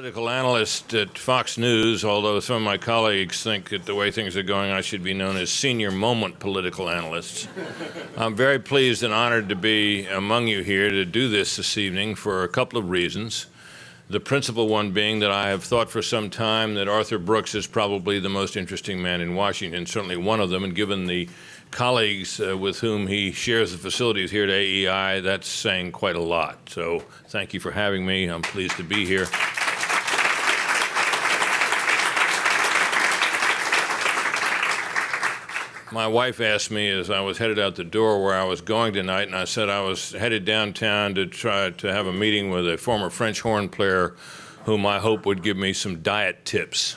Political analyst at Fox News, although some of my colleagues think that the way things are going, I should be known as senior moment political analyst. I'm very pleased and honored to be among you here to do this evening for a couple of reasons. The principal one being that I have thought for some time that Arthur Brooks is probably the most interesting man in Washington, certainly one of them, and given the colleagues with whom he shares the facilities here at AEI, that's saying quite a lot. So thank you for having me. I'm pleased to be here. My wife asked me as I was headed out the door where I was going tonight, and I said I was headed downtown to try to have a meeting with a former French horn player whom I hope would give me some diet tips.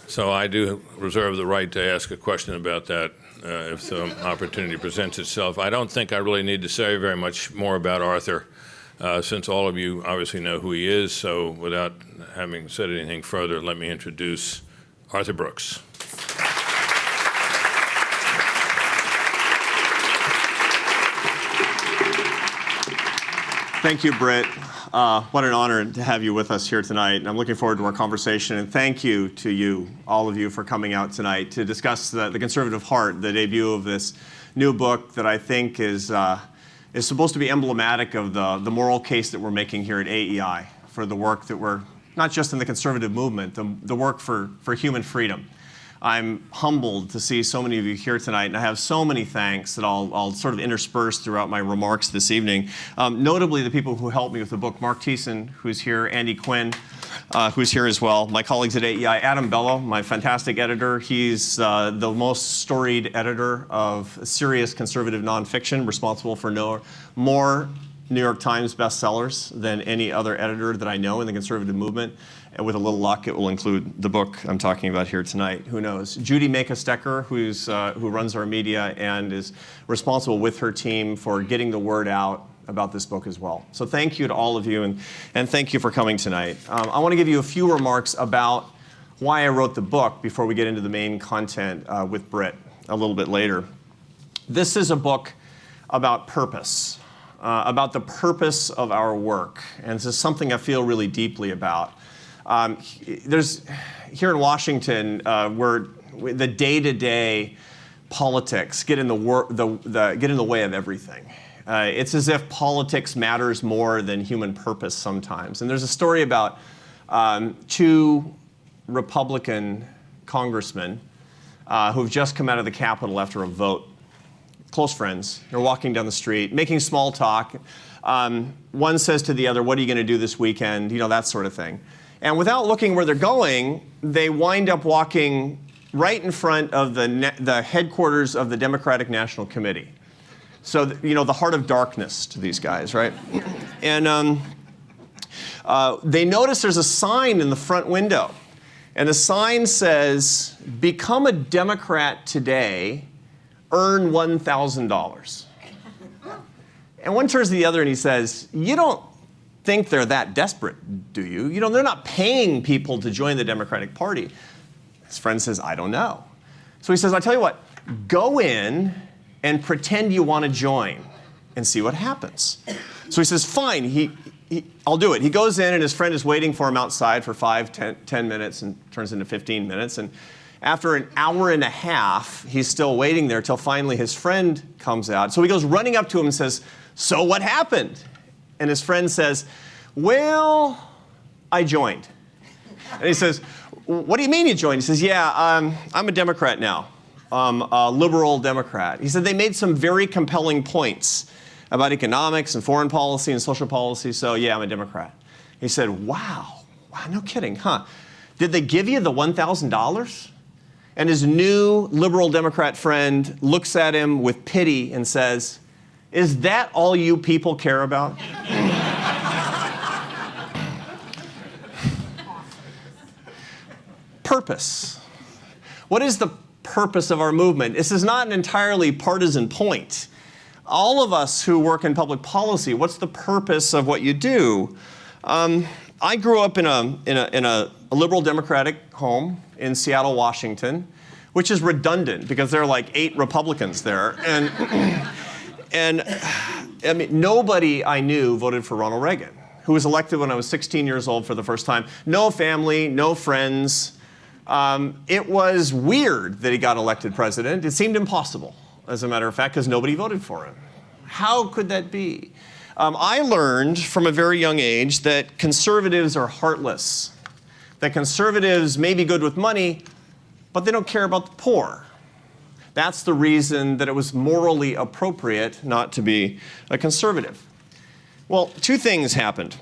So I do reserve the right to ask a question about that if the opportunity presents itself. I don't think I really need to say very much more about Arthur, since all of you obviously know who he is. So without having said anything further, let me introduce Arthur Brooks. Thank you, Britt. What an honor to have you with us here tonight. And I'm looking forward to our conversation. And thank you to you, all of you, for coming out tonight to discuss the Conservative Heart, the debut of this new book that I think is supposed to be emblematic of the moral case that we're making here at AEI for the work that we're, not just in the conservative movement, the work for human freedom. I'm humbled to see so many of you here tonight, and I have so many thanks that I'll sort of intersperse throughout my remarks this evening. Notably, the people who helped me with the book, Mark Thiessen, who's here, Andy Quinn, who's here as well, my colleagues at AEI, Adam Bello, my fantastic editor. He's the most storied editor of serious conservative nonfiction, responsible for more New York Times bestsellers than any other editor that I know in the conservative movement. And with a little luck, it will include the book I'm talking about here tonight. Who knows? Judy Maka-Stecker, who runs our media and is responsible with her team for getting the word out about this book as well. So thank you to all of you, and thank you for coming tonight. I want to give you a few remarks about why I wrote the book before we get into the main content with Britt a little bit later. This is a book about purpose. About the purpose of our work. And this is something I feel really deeply about. Here in Washington, where the day-to-day politics get in the way of everything. It's as if politics matters more than human purpose sometimes. And there's a story about two Republican congressmen who've just come out of the Capitol after a vote. Close friends. They're walking down the street, making small talk. One says to the other, "What are you going to do this weekend?" You know, that sort of thing. And without looking where they're going, they wind up walking right in front of the headquarters of the Democratic National Committee. So, the heart of darkness to these guys, right? And they notice there's a sign in the front window. And the sign says, "Become a Democrat today. Earn $1,000. And one turns to the other and he says, "You don't think they're that desperate, do you? They're not paying people to join the Democratic Party." His friend says, "I don't know." So he says, "I'll tell you what, go in and pretend you want to join and see what happens." So he says, "Fine, I'll do it." He goes in and his friend is waiting for him outside for 10 minutes and turns into 15 minutes. And after an hour and a half, he's still waiting there till finally his friend comes out. So he goes running up to him and says, "So what happened?" And his friend says, "Well, I joined." And he says, "What do you mean you joined?" He says, "Yeah, I'm a Democrat now. A liberal Democrat." He said, "They made some very compelling points about economics and foreign policy and social policy, so yeah, I'm a Democrat." He said, wow, no kidding, huh? "Did they give you the $1,000? And his new liberal Democrat friend looks at him with pity and says, "Is that all you people care about?" Purpose. What is the purpose of our movement? This is not an entirely partisan point. All of us who work in public policy, what's the purpose of what you do? I grew up in a liberal Democratic home in Seattle, Washington, which is redundant because there are like 8 Republicans there. And I mean, nobody I knew voted for Ronald Reagan. who was elected when I was 16 years old for the first time. No family, no friends. It was weird that he got elected president. It seemed impossible, as a matter of fact, because nobody voted for him. How could that be? I learned from a very young age that conservatives are heartless, that conservatives may be good with money, but they don't care about the poor. That's the reason that it was morally appropriate not to be a conservative. Well, two things happened.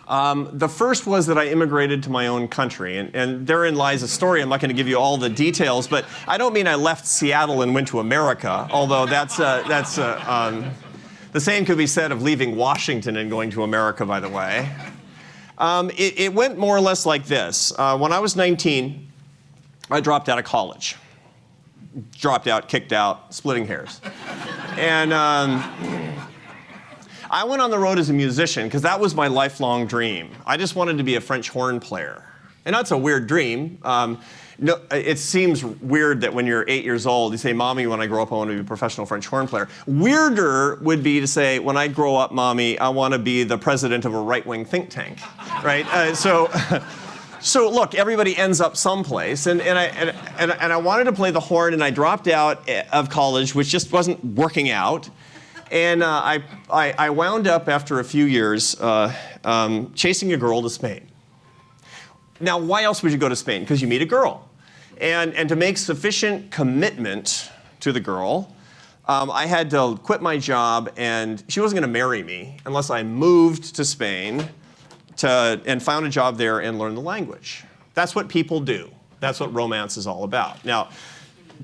The first was that I immigrated to my own country, and therein lies a story. I'm not going to give you all the details, but I don't mean I left Seattle and went to America, although the same could be said of leaving Washington and going to America, by the way. It went more or less like this. When I was 19, I dropped out of college. Dropped out, kicked out, splitting hairs. And I went on the road as a musician because that was my lifelong dream. I just wanted to be a French horn player. And that's a weird dream. No, it seems weird that when you're 8 years old, you say, Mommy, when I grow up, I want to be a professional French horn player. Weirder would be to say, when I grow up, Mommy, I want to be the president of a right-wing think tank, right? So look, everybody ends up someplace, and I wanted to play the horn, and I dropped out of college, which just wasn't working out. And I wound up, after a few years, chasing a girl to Spain. Now, why else would you go to Spain? Because you meet a girl. And to make sufficient commitment to the girl, I had to quit my job, and she wasn't going to marry me unless I moved to Spain and found a job there and learned the language. That's what people do. That's what romance is all about. Now,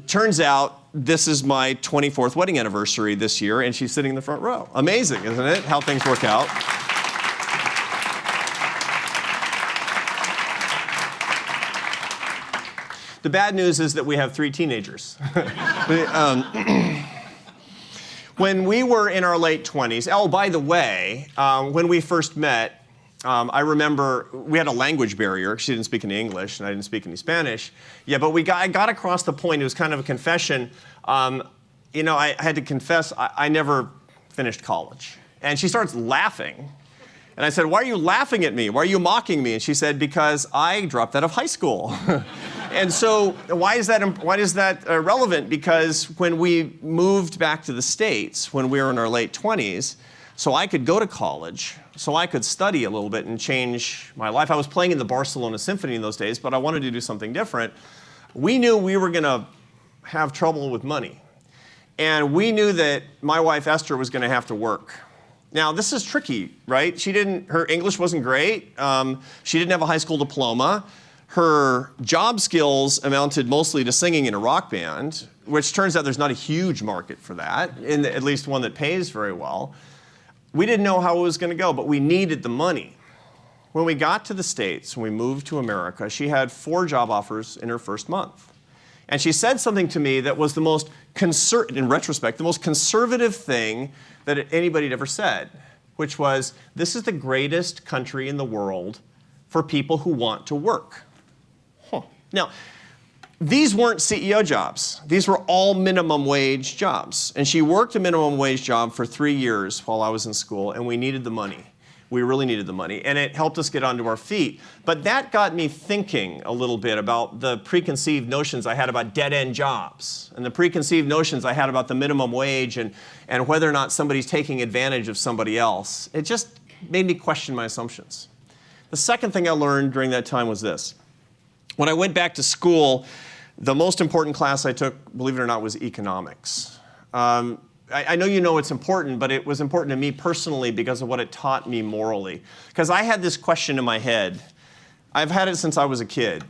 turns out this is my 24th wedding anniversary this year, and she's sitting in the front row. Amazing, isn't it, how things work out? The bad news is that we have 3 teenagers. When we were in our late 20s, oh, by the way, when we first met, I remember we had a language barrier. She didn't speak any English, and I didn't speak any Spanish. Yeah, but I got across the point. It was kind of a confession. I had to confess I never finished college. And she starts laughing. And I said, why are you laughing at me? Why are you mocking me? And she said, because I dropped out of high school. And so why is that relevant? Because when we moved back to the States, when we were in our late 20s, so I could go to college, so I could study a little bit and change my life. I was playing in the Barcelona Symphony in those days, but I wanted to do something different. We knew we were going to have trouble with money. And we knew that my wife, Esther, was going to have to work. Now, this is tricky, right? Her English wasn't great. She didn't have a high school diploma. Her job skills amounted mostly to singing in a rock band, which turns out there's not a huge market for that, at least one that pays very well. We didn't know how it was going to go, but we needed the money. When we got to the States, when we moved to America, she had 4 job offers in her first month. And she said something to me that was in retrospect, the most conservative thing that anybody had ever said, which was, this is the greatest country in the world for people who want to work. Now, these weren't CEO jobs. These were all minimum wage jobs. And she worked a minimum wage job for 3 years while I was in school, and we needed the money. We really needed the money, and it helped us get onto our feet. But that got me thinking a little bit about the preconceived notions I had about dead-end jobs, and the preconceived notions I had about the minimum wage and whether or not somebody's taking advantage of somebody else. It just made me question my assumptions. The second thing I learned during that time was this. When I went back to school, the most important class I took, believe it or not, was economics. I know you know it's important, but it was important to me personally because of what it taught me morally. Because I had this question in my head. I've had it since I was a kid.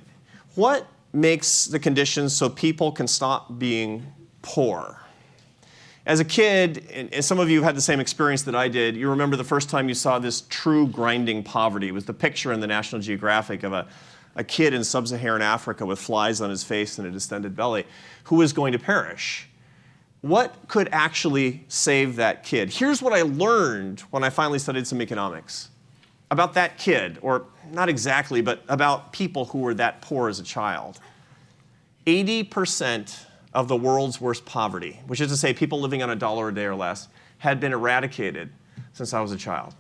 What makes the conditions so people can stop being poor? As a kid, and some of you have had the same experience that I did, you remember the first time you saw this true grinding poverty. It was the picture in the National Geographic of a kid in sub-Saharan Africa with flies on his face and a distended belly who was going to perish. What could actually save that kid? Here's what I learned when I finally studied some economics about that kid, or not exactly, but about people who were that poor as a child. 80% of the world's worst poverty, which is to say people living on $1 a day or less, had been eradicated since I was a child.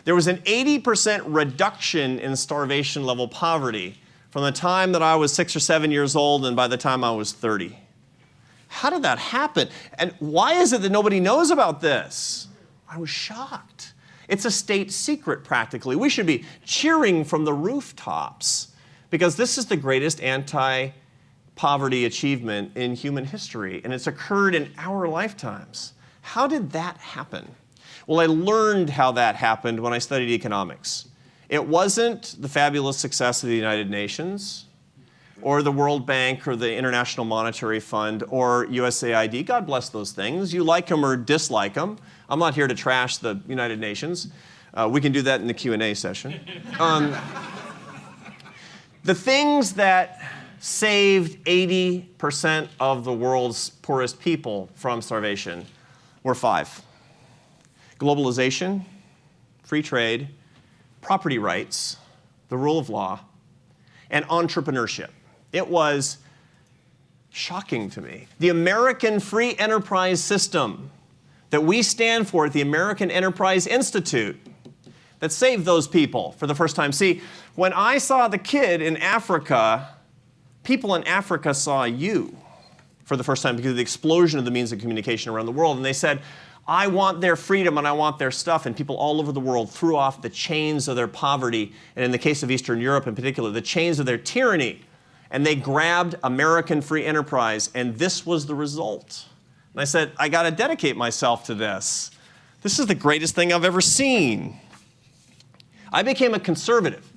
There was an 80% reduction in starvation level poverty from the time that I was 6 or 7 years old and by the time I was 30. How did that happen? And why is it that nobody knows about this? I was shocked. It's a state secret, practically. We should be cheering from the rooftops because this is the greatest anti-poverty achievement in human history, and it's occurred in our lifetimes. How did that happen? Well, I learned how that happened when I studied economics. It wasn't the fabulous success of the United Nations or the World Bank or the International Monetary Fund or USAID. God bless those things. You like them or dislike them. I'm not here to trash the United Nations. We can do that in the Q&A session. The things that saved 80% of the world's poorest people from starvation were 5. Globalization, free trade, property rights, the rule of law, and entrepreneurship. It was shocking to me. The American free enterprise system that we stand for at the American Enterprise Institute that saved those people for the first time. See, when I saw the kid in Africa, people in Africa saw you for the first time because of the explosion of the means of communication around the world. And they said, I want their freedom and I want their stuff. And people all over the world threw off the chains of their poverty, and in the case of Eastern Europe in particular, the chains of their tyranny. And they grabbed American free enterprise, and this was the result. And I said, I got to dedicate myself to this. This is the greatest thing I've ever seen. I became a conservative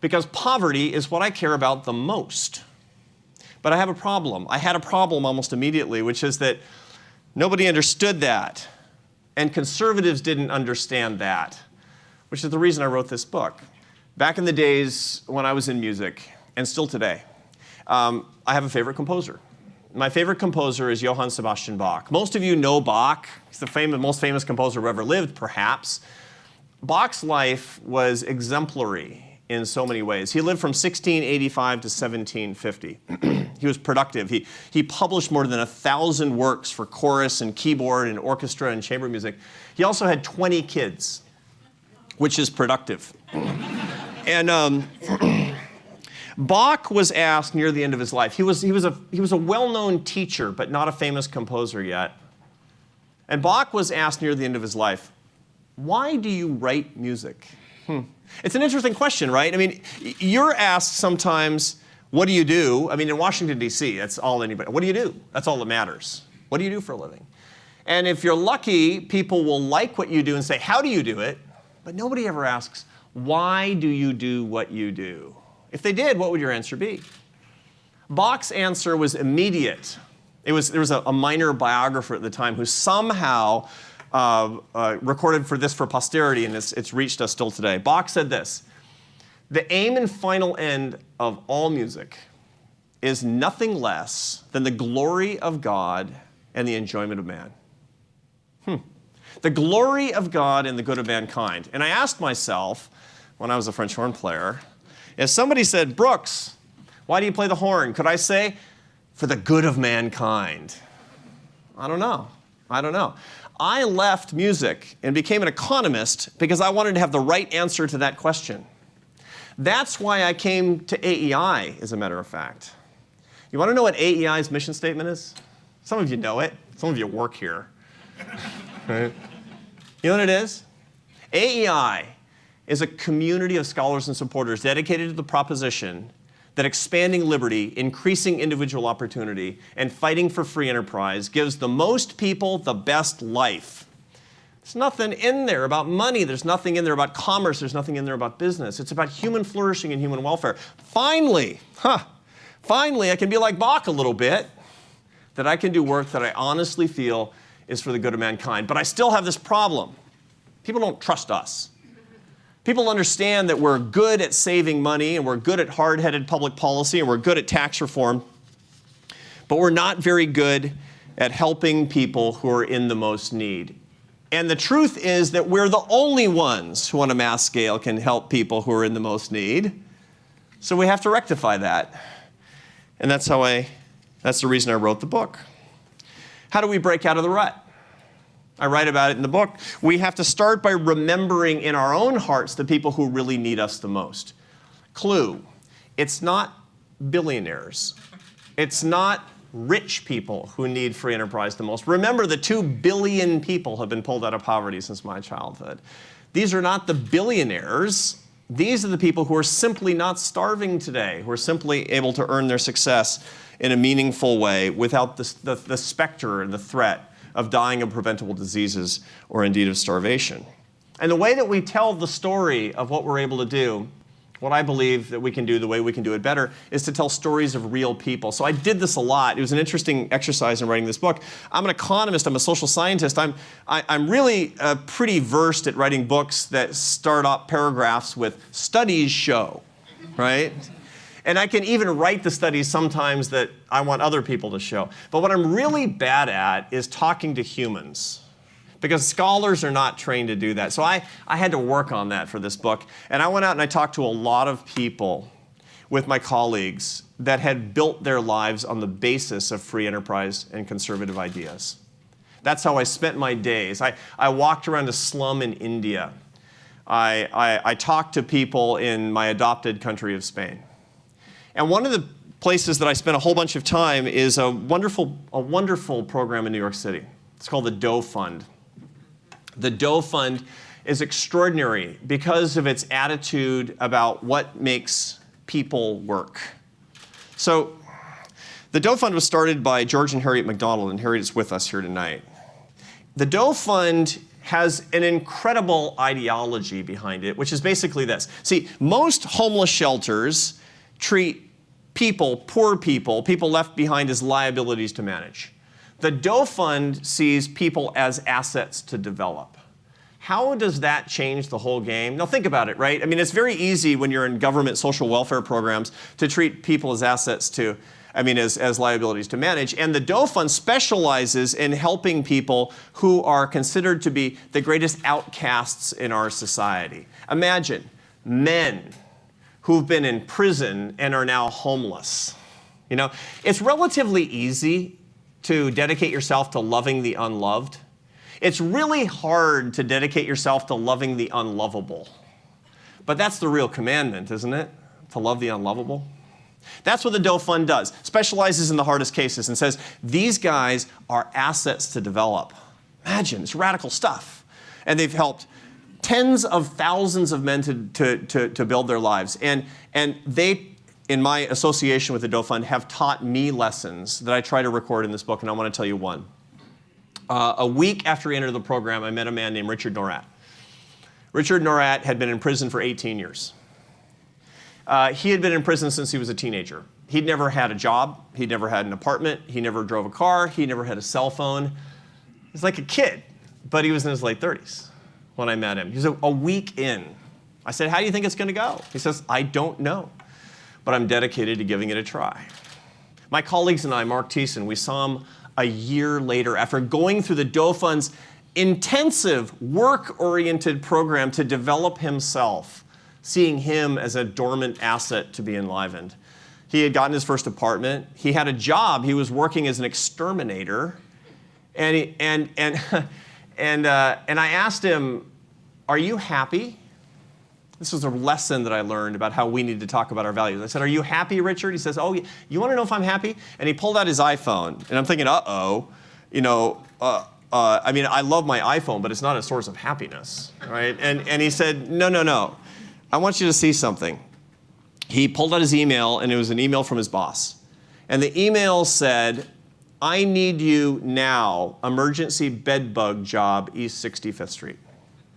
because poverty is what I care about the most. But I have a problem. I had a problem almost immediately, which is that nobody understood that. And conservatives didn't understand that, which is the reason I wrote this book. Back in the days when I was in music, and still today, I have a favorite composer. My favorite composer is Johann Sebastian Bach. Most of you know Bach. He's the most famous composer who ever lived, perhaps. Bach's life was exemplary in so many ways. He lived from 1685 to 1750. He was productive. He published more than 1,000 works for chorus and keyboard and orchestra and chamber music. He also had 20 kids, which is productive. And Bach was asked near the end of his life. He was a well-known teacher, but not a famous composer yet. And Bach was asked near the end of his life, why do you write music? It's an interesting question, right? I mean, you're asked sometimes, what do you do? I mean, in Washington, D.C., that's all anybody, what do you do? That's all that matters. What do you do for a living? And if you're lucky, people will like what you do and say, how do you do it? But nobody ever asks, why do you do what you do? If they did, what would your answer be? Bach's answer was immediate. There was a minor biographer at the time who somehow recorded for posterity, and it's reached us still today. Bach said this: the aim and final end of all music is nothing less than the glory of God and the enjoyment of man. The glory of God and the good of mankind. And I asked myself, when I was a French horn player, if somebody said, Brooks, why do you play the horn? Could I say, for the good of mankind? I don't know. I left music and became an economist because I wanted to have the right answer to that question. That's why I came to AEI, as a matter of fact. You want to know what AEI's mission statement is? Some of you know it. Some of you work here. Right? You know what it is? AEI is a community of scholars and supporters dedicated to the proposition that expanding liberty, increasing individual opportunity, and fighting for free enterprise gives the most people the best life. There's nothing in there about money. There's nothing in there about commerce. There's nothing in there about business. It's about human flourishing and human welfare. Finally, I can be like Bach a little bit, that I can do work that I honestly feel is for the good of mankind. But I still have this problem. People don't trust us. People understand that we're good at saving money and we're good at hard-headed public policy and we're good at tax reform, but we're not very good at helping people who are in the most need. And the truth is that we're the only ones who on a mass scale can help people who are in the most need. So we have to rectify that. And that's the reason I wrote the book. How do we break out of the rut? I write about it in the book. We have to start by remembering in our own hearts the people who really need us the most. Clue, it's not billionaires. It's not rich people who need free enterprise the most. Remember, the 2 billion people have been pulled out of poverty since my childhood. These are not the billionaires. These are the people who are simply not starving today, who are simply able to earn their success in a meaningful way without the specter and the threat of dying of preventable diseases or indeed of starvation. And the way that we tell the story of what we're able to do, what I believe that we can do, the way we can do it better, is to tell stories of real people. So I did this a lot. It was an interesting exercise in writing this book. I'm an economist. I'm a social scientist. I'm really pretty versed at writing books that start up paragraphs with studies show, right? And I can even write the studies sometimes that I want other people to show. But what I'm really bad at is talking to humans, because scholars are not trained to do that. So I had to work on that for this book. And I went out and I talked to a lot of people with my colleagues that had built their lives on the basis of free enterprise and conservative ideas. That's how I spent my days. I walked around a slum in India. I talked to people in my adopted country of Spain. And one of the places that I spent a whole bunch of time is a wonderful program in New York City. It's called the Doe Fund. The Doe Fund is extraordinary because of its attitude about what makes people work. So the Doe Fund was started by George and Harriet McDonald, and Harriet is with us here tonight. The Doe Fund has an incredible ideology behind it, which is basically this. See, most homeless shelters treat people, poor people, people left behind as liabilities to manage. The Doe Fund sees people as assets to develop. How does that change the whole game? Now think about it, right? I mean, it's very easy when you're in government social welfare programs to treat people as assets to, as liabilities to manage. And the Doe Fund specializes in helping people who are considered to be the greatest outcasts in our society. Imagine men who've been in prison and are now homeless. You know, it's relatively easy to dedicate yourself to loving the unloved. It's really hard to dedicate yourself to loving the unlovable. But that's the real commandment, isn't it? To love the unlovable. That's what the Doe Fund does. Specializes in the hardest cases and says, these guys are assets to develop. Imagine, it's radical stuff. And they've helped tens of thousands of men to build their lives. And they, in my association with the Doe Fund, have taught me lessons that I try to record in this book, and I want to tell you one. A week after he entered the program, I met a man named Richard Norat. Richard Norat had been in prison for 18 years. He had been in prison since he was a teenager. He'd never had a job. He'd never had an apartment. He never drove a car. He never had a cell phone. He's like a kid, but he was in his late 30s when I met him. He was a week in. I said, how do you think it's going to go? He says, I don't know, but I'm dedicated to giving it a try. My colleagues and I, Mark Thiessen, we saw him a year later after going through the Doe Fund's intensive work-oriented program to develop himself, seeing him as a dormant asset to be enlivened. He had gotten his first apartment. He had a job. He was working as an exterminator. And I asked him, are you happy? This was a lesson that I learned about how we need to talk about our values. I said, are you happy, Richard? He says, oh, you want to know if I'm happy? And he pulled out his iPhone. And I'm thinking, I love my iPhone, but it's not a source of happiness, right? And he said, no. I want you to see something. He pulled out his email, and it was an email from his boss. And the email said, I need you now, emergency bed bug job, East 65th Street.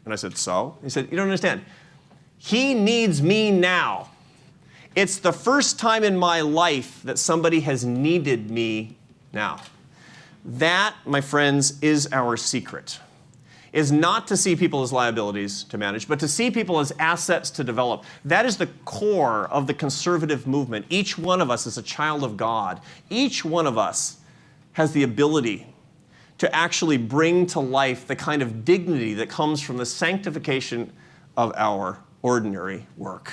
And I said, so? He said, you don't understand. He needs me now. It's the first time in my life that somebody has needed me now. That, my friends, is our secret. Is not to see people as liabilities to manage, but to see people as assets to develop. That is the core of the conservative movement. Each one of us is a child of God. Each one of us has the ability to actually bring to life the kind of dignity that comes from the sanctification of our ordinary work.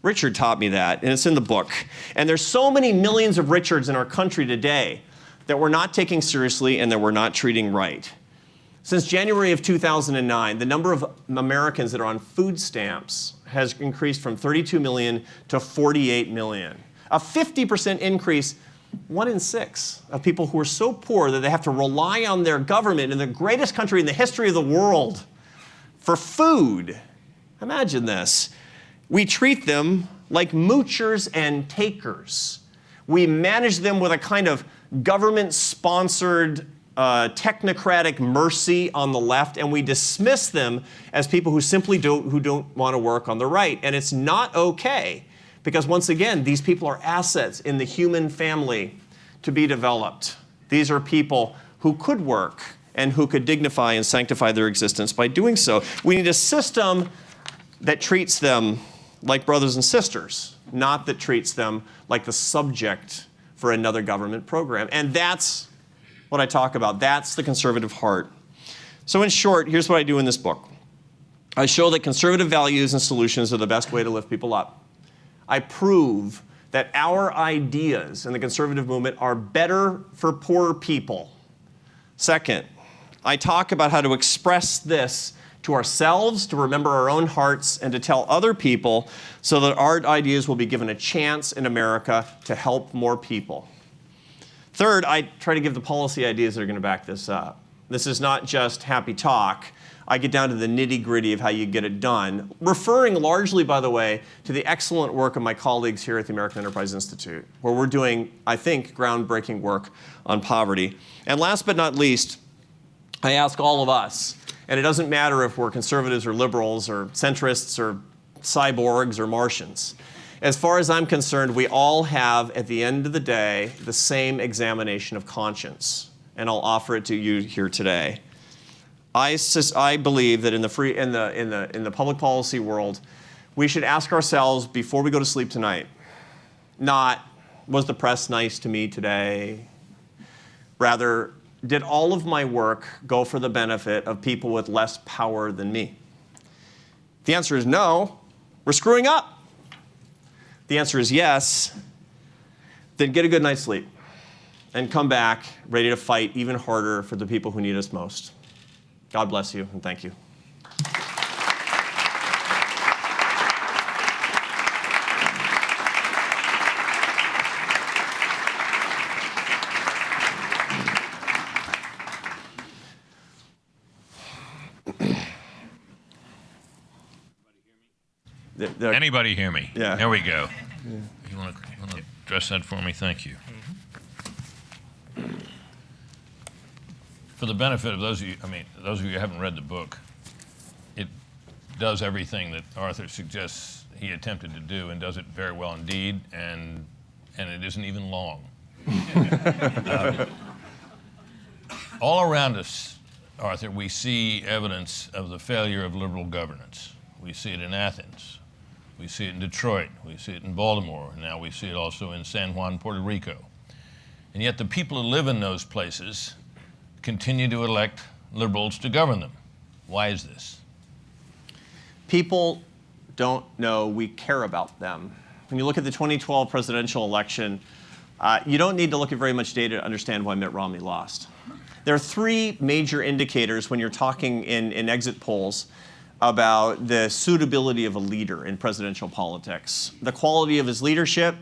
Richard taught me that, and it's in the book. And there's so many millions of Richards in our country today that we're not taking seriously and that we're not treating right. Since January of 2009, the number of Americans that are on food stamps has increased from 32 million to 48 million. A 50% increase, 1 in 6 of people who are so poor that they have to rely on their government in the greatest country in the history of the world for food. Imagine this. We treat them like moochers and takers. We manage them with a kind of government-sponsored technocratic mercy on the left, and we dismiss them as people who simply don't want to work on the right. And it's not okay, because once again, these people are assets in the human family to be developed. These are people who could work and who could dignify and sanctify their existence by doing so. We need a system that treats them like brothers and sisters, not that treats them like the subject for another government program. And that's what I talk about. That's the conservative heart. So in short, here's what I do in this book. I show that conservative values and solutions are the best way to lift people up. I prove that our ideas in the conservative movement are better for poor people. Second, I talk about how to express this to ourselves, to remember our own hearts, and to tell other people so that our ideas will be given a chance in America to help more people. Third, I try to give the policy ideas that are going to back this up. This is not just happy talk. I get down to the nitty-gritty of how you get it done, referring largely, by the way, to the excellent work of my colleagues here at the American Enterprise Institute, where we're doing, I think, groundbreaking work on poverty. And last but not least, I ask all of us, and it doesn't matter if we're conservatives or liberals or centrists or cyborgs or Martians. As far as I'm concerned, we all have, at the end of the day, the same examination of conscience, and I'll offer it to you here today. I believe that in the public policy world, we should ask ourselves before we go to sleep tonight, not, was the press nice to me today? Rather, did all of my work go for the benefit of people with less power than me? The answer is no. We're screwing up. The answer is yes. Then get a good night's sleep and come back ready to fight even harder for the people who need us most. God bless you, and thank you. Anybody hear me? Yeah. There we go. Yeah. You want to address that for me? Thank you. For the benefit of those of you, those of you who haven't read the book, it does everything that Arthur suggests he attempted to do, and does it very well indeed, and it isn't even long. All around us, Arthur, we see evidence of the failure of liberal governance. We see it in Athens. We see it in Detroit. We see it in Baltimore. And now we see it also in San Juan, Puerto Rico. And yet the people who live in those places continue to elect liberals to govern them. Why is this? People don't know we care about them. When you look at the 2012 presidential election, you don't need to look at very much data to understand why Mitt Romney lost. There are three major indicators when you're talking in exit polls about the suitability of a leader in presidential politics: the quality of his leadership,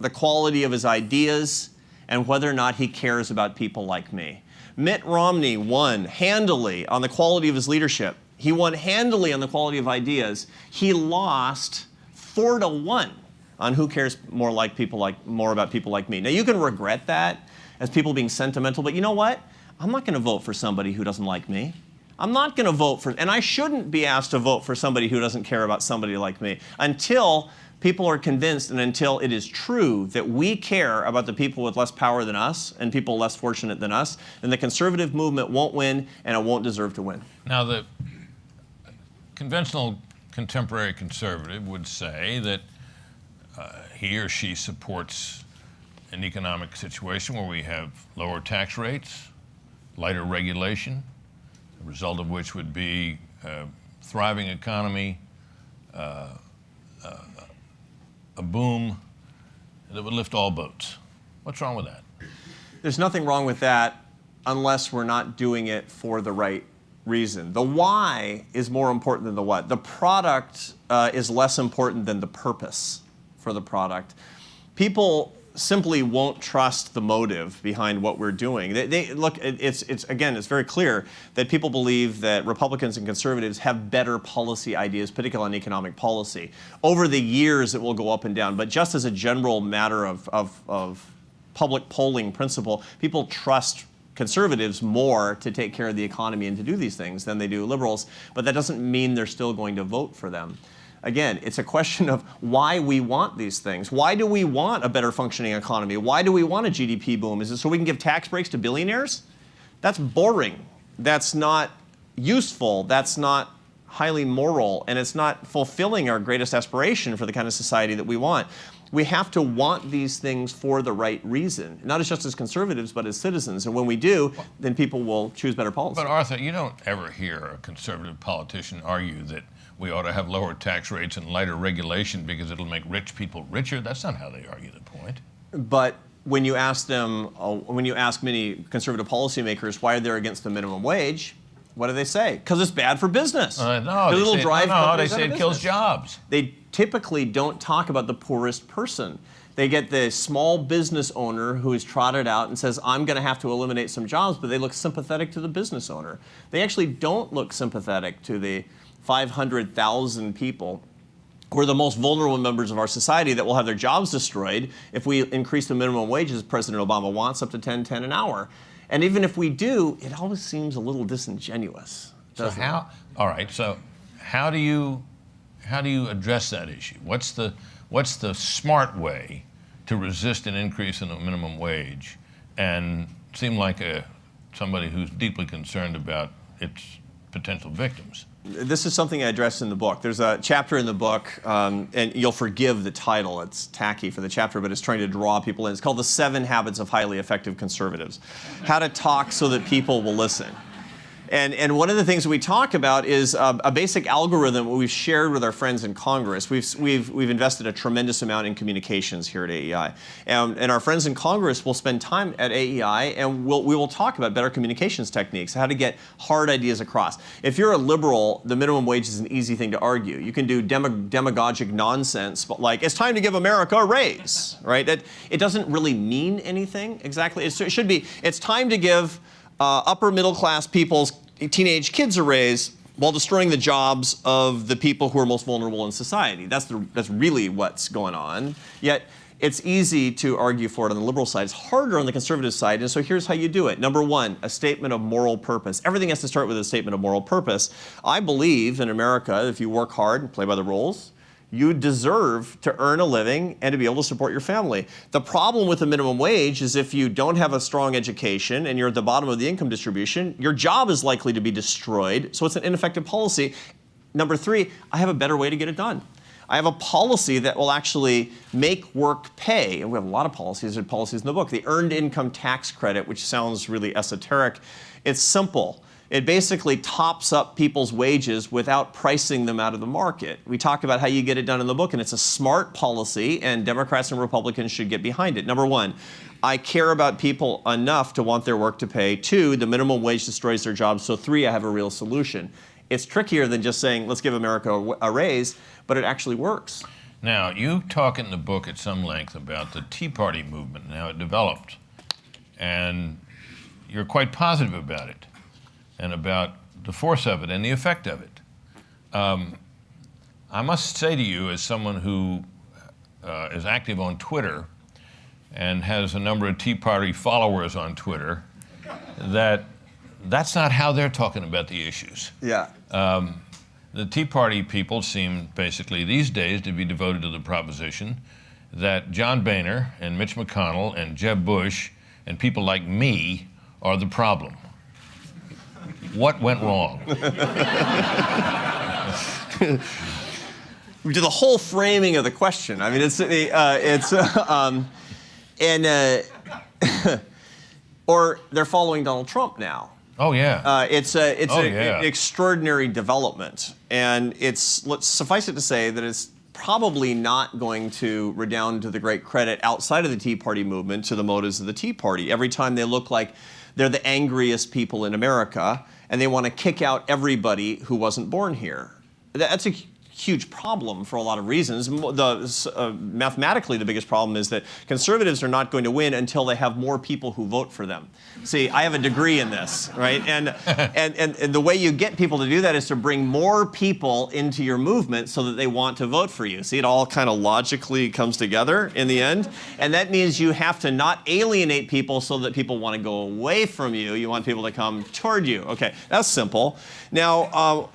the quality of his ideas, and whether or not he cares about people like me. Mitt Romney won handily on the quality of his leadership. He won handily on the quality of ideas. He lost 4-1 on who cares more about people like me. Now, you can regret that as people being sentimental, but you know what? I'm not going to vote for somebody who doesn't like me. I'm not going to vote for, and I shouldn't be asked to vote for somebody who doesn't care about somebody like me until people are convinced and until it is true that we care about the people with less power than us and people less fortunate than us, then the conservative movement won't win, and it won't deserve to win. Now, the conventional contemporary conservative would say that he or she supports an economic situation where we have lower tax rates, lighter regulation, the result of which would be a thriving economy, a boom that would lift all boats. What's wrong with that? There's nothing wrong with that unless we're not doing it for the right reason. The why is more important than the what. The product is less important than the purpose for the product. People simply won't trust the motive behind what we're doing. They look. It's very clear that people believe that Republicans and conservatives have better policy ideas, particularly on economic policy. Over the years, it will go up and down. But just as a general matter of public polling principle, people trust conservatives more to take care of the economy and to do these things than they do liberals. But that doesn't mean they're still going to vote for them. Again, it's a question of why we want these things. Why do we want a better functioning economy? Why do we want a GDP boom? Is it so we can give tax breaks to billionaires? That's boring. That's not useful. That's not highly moral. And it's not fulfilling our greatest aspiration for the kind of society that we want. We have to want these things for the right reason, not just as conservatives, but as citizens. And when we do, then people will choose better policy. But Arthur, you don't ever hear a conservative politician argue that we ought to have lower tax rates and lighter regulation because it'll make rich people richer. That's not how they argue the point. But when you ask them, when you ask many conservative policymakers why they're against the minimum wage, what do they say? Because it's bad for business. They say it kills jobs. They typically don't talk about the poorest person. They get the small business owner who is trotted out and says, I'm going to have to eliminate some jobs, but they look sympathetic to the business owner. They actually don't look sympathetic to the 500,000 people who are the most vulnerable members of our society that will have their jobs destroyed if we increase the minimum wages President Obama wants up to $10 an hour. And even if we do, it always seems a little disingenuous. So how do you address that issue? What's the smart way to resist an increase in the minimum wage and seem like somebody who's deeply concerned about its potential victims? This is something I address in the book. There's a chapter in the book, and you'll forgive the title. It's tacky for the chapter, but it's trying to draw people in. It's called The 7 Habits of Highly Effective Conservatives. How to talk so that people will listen. And one of the things that we talk about is a basic algorithm we've shared with our friends in Congress. We've invested a tremendous amount in communications here at AEI. And our friends in Congress will spend time at AEI and we will talk about better communications techniques, how to get hard ideas across. If you're a liberal, the minimum wage is an easy thing to argue. You can do demagogic nonsense, but like, it's time to give America a raise, right? It doesn't really mean anything exactly. It should be, it's time to give upper middle class people's teenage kids a raise while destroying the jobs of the people who are most vulnerable in society. That's really what's going on. Yet it's easy to argue for it on the liberal side. It's harder on the conservative side, and so here's how you do it. Number one, a statement of moral purpose. Everything has to start with a statement of moral purpose. I believe in America, if you work hard and play by the rules, you deserve to earn a living and to be able to support your family. The problem with the minimum wage is if you don't have a strong education and you're at the bottom of the income distribution, your job is likely to be destroyed, so it's an ineffective policy. Number three, I have a better way to get it done. I have a policy that will actually make work pay, and we have a lot of policies. There are policies in the book. The Earned Income Tax Credit, which sounds really esoteric, it's simple. It basically tops up people's wages without pricing them out of the market. We talk about how you get it done in the book, and it's a smart policy, and Democrats and Republicans should get behind it. Number one, I care about people enough to want their work to pay. 2, the minimum wage destroys their jobs. So 3, I have a real solution. It's trickier than just saying, let's give America a raise, but it actually works. Now, you talk in the book at some length about the Tea Party movement and how it developed, and you're quite positive about it and about the force of it and the effect of it. I must say to you, as someone who is active on Twitter and has a number of Tea Party followers on Twitter, that's not how they're talking about the issues. Yeah. The Tea Party people seem basically these days to be devoted to the proposition that John Boehner and Mitch McConnell and Jeb Bush and people like me are the problem. What went wrong? We did the whole framing of the question. I mean, or they're following Donald Trump now. Oh yeah. It's an extraordinary development, and let's suffice it to say that it's probably not going to redound to the great credit outside of the Tea Party movement to the motives of the Tea Party. Every time they look like they're the angriest people in America, and they want to kick out everybody who wasn't born here. That's a huge problem for a lot of reasons. Mathematically, the biggest problem is that conservatives are not going to win until they have more people who vote for them. See, I have a degree in this, right? And the way you get people to do that is to bring more people into your movement so that they want to vote for you. See, it all kind of logically comes together in the end. And that means you have to not alienate people so that people want to go away from you. You want people to come toward you. Okay, that's simple. Now,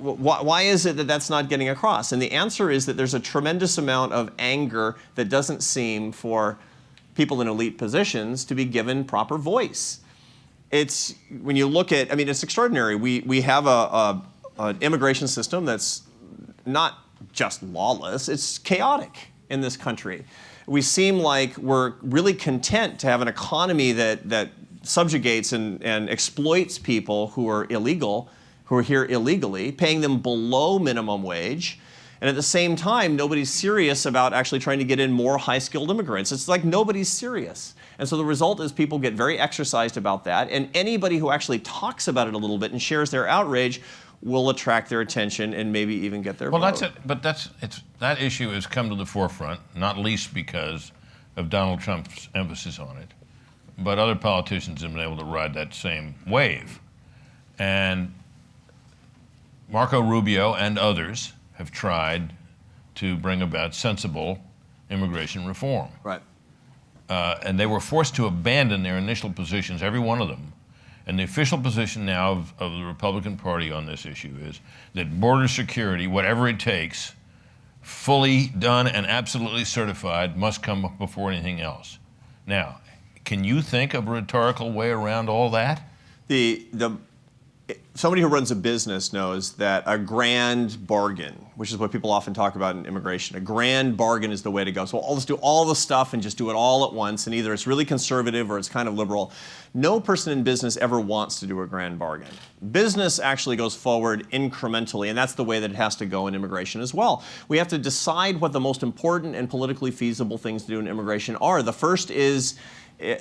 why is it that that's not getting across? And the answer is that there's a tremendous amount of anger that doesn't seem for people in elite positions to be given proper voice. It's, when you look at, I mean, it's extraordinary. We have an immigration system that's not just lawless, it's chaotic in this country. We seem like we're really content to have an economy that subjugates and exploits people who are illegal, who are here illegally, paying them below minimum wage. And at the same time, nobody's serious about actually trying to get in more high-skilled immigrants. It's like nobody's serious. And so the result is people get very exercised about that. And anybody who actually talks about it a little bit and shares their outrage will attract their attention and maybe even get their vote. Well, that's it. But that issue has come to the forefront, not least because of Donald Trump's emphasis on it. But other politicians have been able to ride that same wave. And Marco Rubio and others have tried to bring about sensible immigration reform. Right. And they were forced to abandon their initial positions, every one of them. And the official position now of the Republican Party on this issue is that border security, whatever it takes, fully done and absolutely certified, must come before anything else. Now, can you think of a rhetorical way around all that? Somebody who runs a business knows that a grand bargain, which is what people often talk about in immigration, a grand bargain is the way to go. So I'll just do all the stuff and just do it all at once, and either it's really conservative or it's kind of liberal. No person in business ever wants to do a grand bargain. Business actually goes forward incrementally, and that's the way that it has to go in immigration as well. We have to decide what the most important and politically feasible things to do in immigration are. The first is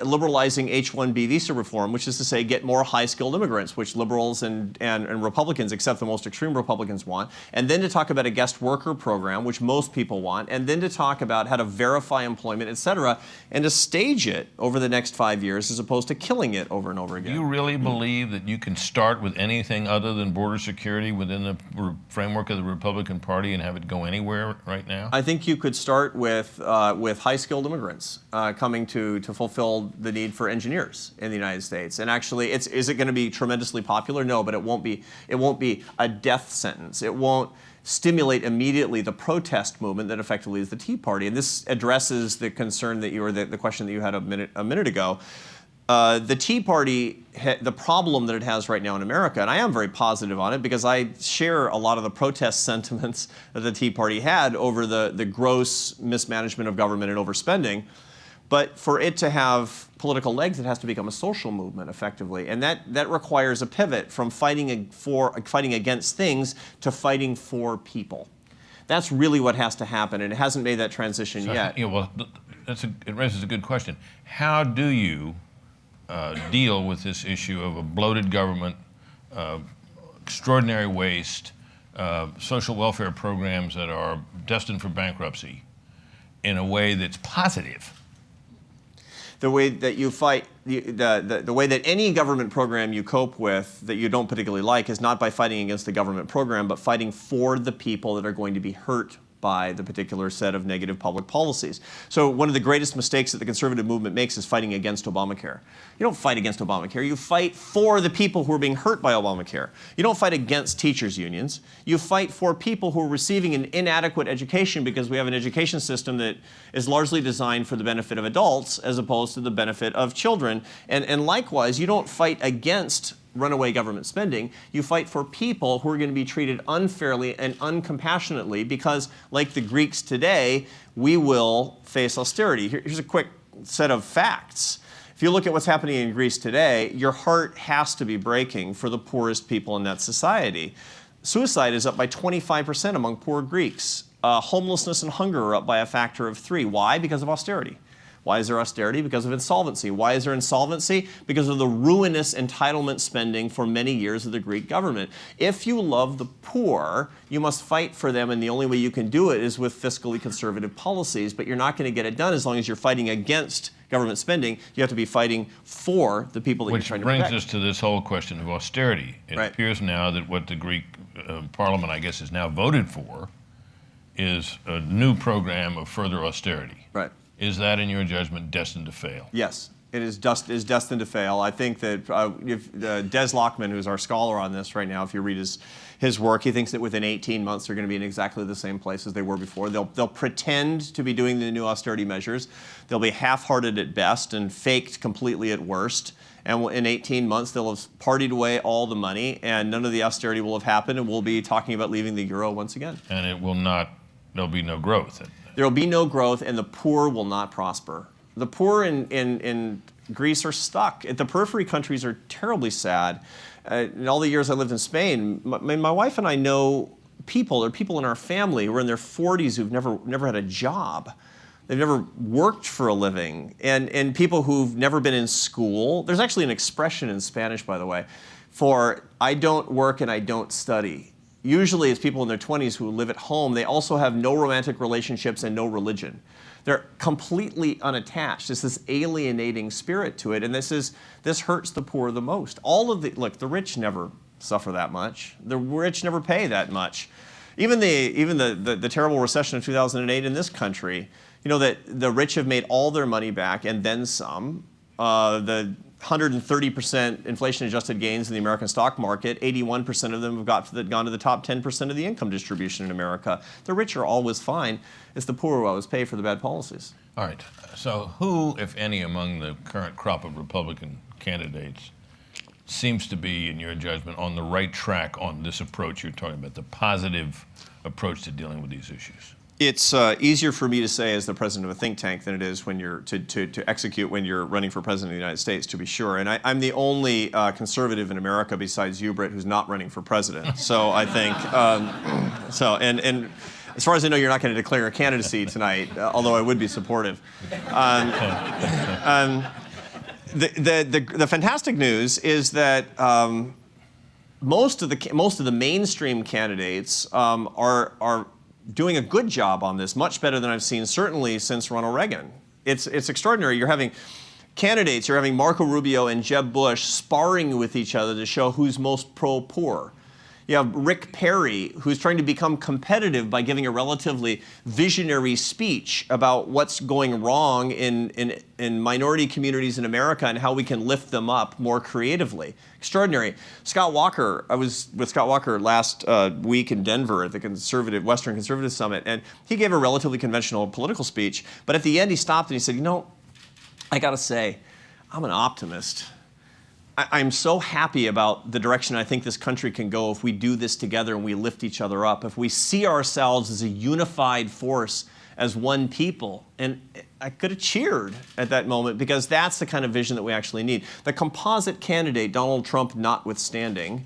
liberalizing H-1B visa reform, which is to say get more high-skilled immigrants, which liberals and Republicans, except the most extreme Republicans, want, and then to talk about a guest worker program, which most people want, and then to talk about how to verify employment, et cetera, and to stage it over the next 5 years as opposed to killing it over and over again. Do you really believe that you can start with anything other than border security within the framework of the Republican Party and have it go anywhere right now? I think you could start with high-skilled immigrants coming to fulfill the need for engineers in the United States. And actually, is it going to be tremendously popular? No, but it won't be a death sentence. It won't stimulate immediately the protest movement that effectively is the Tea Party. And this addresses the concern that you, or the question that you had a minute ago. The Tea Party, the problem that it has right now in America, and I am very positive on it because I share a lot of the protest sentiments that the Tea Party had over the gross mismanagement of government and overspending. But for it to have political legs, it has to become a social movement, effectively. And that requires a pivot from fighting against things to fighting for people. That's really what has to happen, and it hasn't made that transition yet. Yeah, well, it raises a good question. How do you deal with this issue of a bloated government, extraordinary waste, social welfare programs that are destined for bankruptcy in a way that's positive? The way that you fight, the way that any government program you cope with that you don't particularly like is not by fighting against the government program, but fighting for the people that are going to be hurt by the particular set of negative public policies. So one of the greatest mistakes that the conservative movement makes is fighting against Obamacare. You don't fight against Obamacare, you fight for the people who are being hurt by Obamacare. You don't fight against teachers' unions. You fight for people who are receiving an inadequate education because we have an education system that is largely designed for the benefit of adults as opposed to the benefit of children. And likewise, you don't fight against runaway government spending. You fight for people who are going to be treated unfairly and uncompassionately because, like the Greeks today, we will face austerity. Here's a quick set of facts. If you look at what's happening in Greece today, your heart has to be breaking for the poorest people in that society. Suicide is up by 25% among poor Greeks. Homelessness and hunger are up by a factor of 3. Why? Because of austerity. Why is there austerity? Because of insolvency. Why is there insolvency? Because of the ruinous entitlement spending for many years of the Greek government. If you love the poor, you must fight for them, and the only way you can do it is with fiscally conservative policies, but you're not going to get it done as long as you're fighting against government spending. You have to be fighting for the people that you're trying to protect. Which brings us to this whole question of austerity. It appears now that what the Greek parliament, I guess, has now voted for is a new program of further austerity. Right. Is that, in your judgment, destined to fail? Yes, it is destined to fail. I think that if Des Lockman, who's our scholar on this right now, if you read his work, he thinks that within 18 months they're going to be in exactly the same place as they were before. They'll pretend to be doing the new austerity measures. They'll be half-hearted at best and faked completely at worst. And in 18 months, they'll have partied away all the money, and none of the austerity will have happened, and we'll be talking about leaving the euro once again. And it will not, there'll be no growth. There will be no growth, and the poor will not prosper. The poor in Greece are stuck. The periphery countries are terribly sad. In all the years I lived in Spain, my wife and I know people, there are people in our family who are in their 40s who've never had a job. They've never worked for a living, and people who've never been in school. There's actually an expression in Spanish, by the way, for I don't work and I don't study. Usually it's people in their 20s who live at home. They also have no romantic relationships and no religion. They're completely unattached. There's this alienating spirit to it, and this hurts the poor the most. Look, the rich never suffer that much. The rich never pay that much. Even the terrible recession of 2008 in this country, you know, that the rich have made all their money back and then some. The 130% inflation-adjusted gains in the American stock market, 81% of them have gone to the top 10% of the income distribution in America. The rich are always fine. It's the poor who always pay for the bad policies. All right. So who, if any, among the current crop of Republican candidates seems to be, in your judgment, on the right track on this approach you're talking about, the positive approach to dealing with these issues? It's easier for me to say as the president of a think tank than it is when you're to execute when you're running for president of the United States, to be sure. And I'm the only conservative in America besides you, Britt, who's not running for president. So I think and as far as I know, you're not going to declare a candidacy tonight, although I would be supportive. The fantastic news is that most of the mainstream candidates are doing a good job on this, much better than I've seen certainly since Ronald Reagan. It's extraordinary. You're having candidates, you're having Marco Rubio and Jeb Bush sparring with each other to show who's most pro-poor. You have Rick Perry, who's trying to become competitive by giving a relatively visionary speech about what's going wrong in minority communities in America and how we can lift them up more creatively. Extraordinary. Scott Walker, I was with Scott Walker last week in Denver at the Western Conservative Summit, and he gave a relatively conventional political speech, but at the end he stopped and he said, you know, I gotta say, I'm an optimist. I'm so happy about the direction I think this country can go if we do this together and we lift each other up, if we see ourselves as a unified force, as one people. And I could have cheered at that moment because that's the kind of vision that we actually need. The composite candidate, Donald Trump notwithstanding,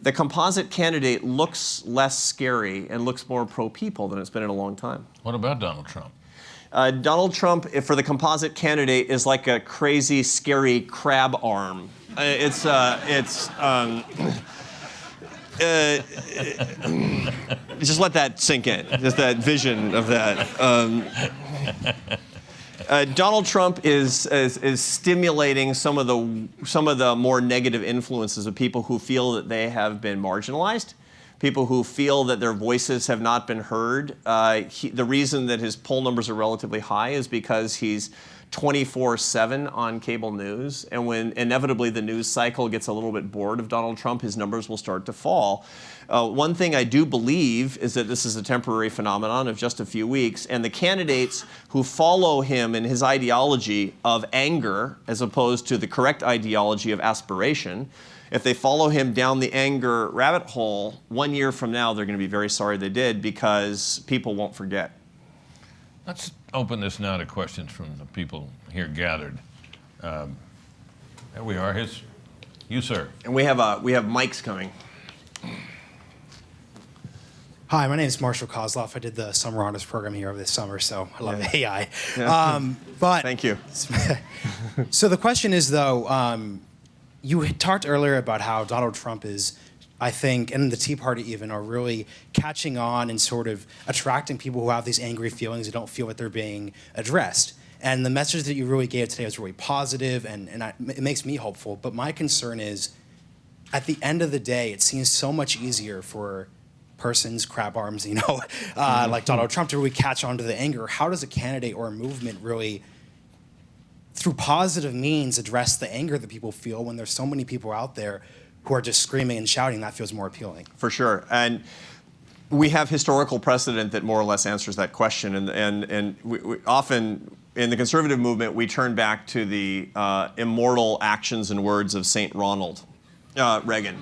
the composite candidate looks less scary and looks more pro-people than it's been in a long time. What about Donald Trump? Donald Trump, for the composite candidate, is like a crazy, scary crab arm. Just let that sink in. Just that vision of that. Donald Trump is stimulating some of the more negative influences of people who feel that they have been marginalized. People who feel that their voices have not been heard. The reason that his poll numbers are relatively high is because he's 24/7 on cable news, and when inevitably the news cycle gets a little bit bored of Donald Trump, his numbers will start to fall. One thing I do believe is that this is a temporary phenomenon of just a few weeks, and the candidates who follow him in his ideology of anger as opposed to the correct ideology of aspiration, if they follow him down the anger rabbit hole, 1 year from now, they're going to be very sorry they did because people won't forget. Let's open this now to questions from the people here gathered. There we are. You, sir. And we have mics coming. Hi, my name is Marshall Kozloff. I did the Summer Honors program here over this summer, so I love AI. But Thank you. So the question is, though, you had talked earlier about how Donald Trump is, I think, and the Tea Party even, are really catching on and sort of attracting people who have these angry feelings who don't feel that they're being addressed. And the message that you really gave today was really positive, and it makes me hopeful. But my concern is, at the end of the day, it seems so much easier for persons, crab arms, like Donald Trump to really catch on to the anger. How does a candidate or a movement really, through positive means, address the anger that people feel when there's so many people out there who are just screaming and shouting? That feels more appealing. For sure. And we have historical precedent that more or less answers that question. And we often, in the conservative movement, we turn back to the immortal actions and words of St. Ronald Reagan,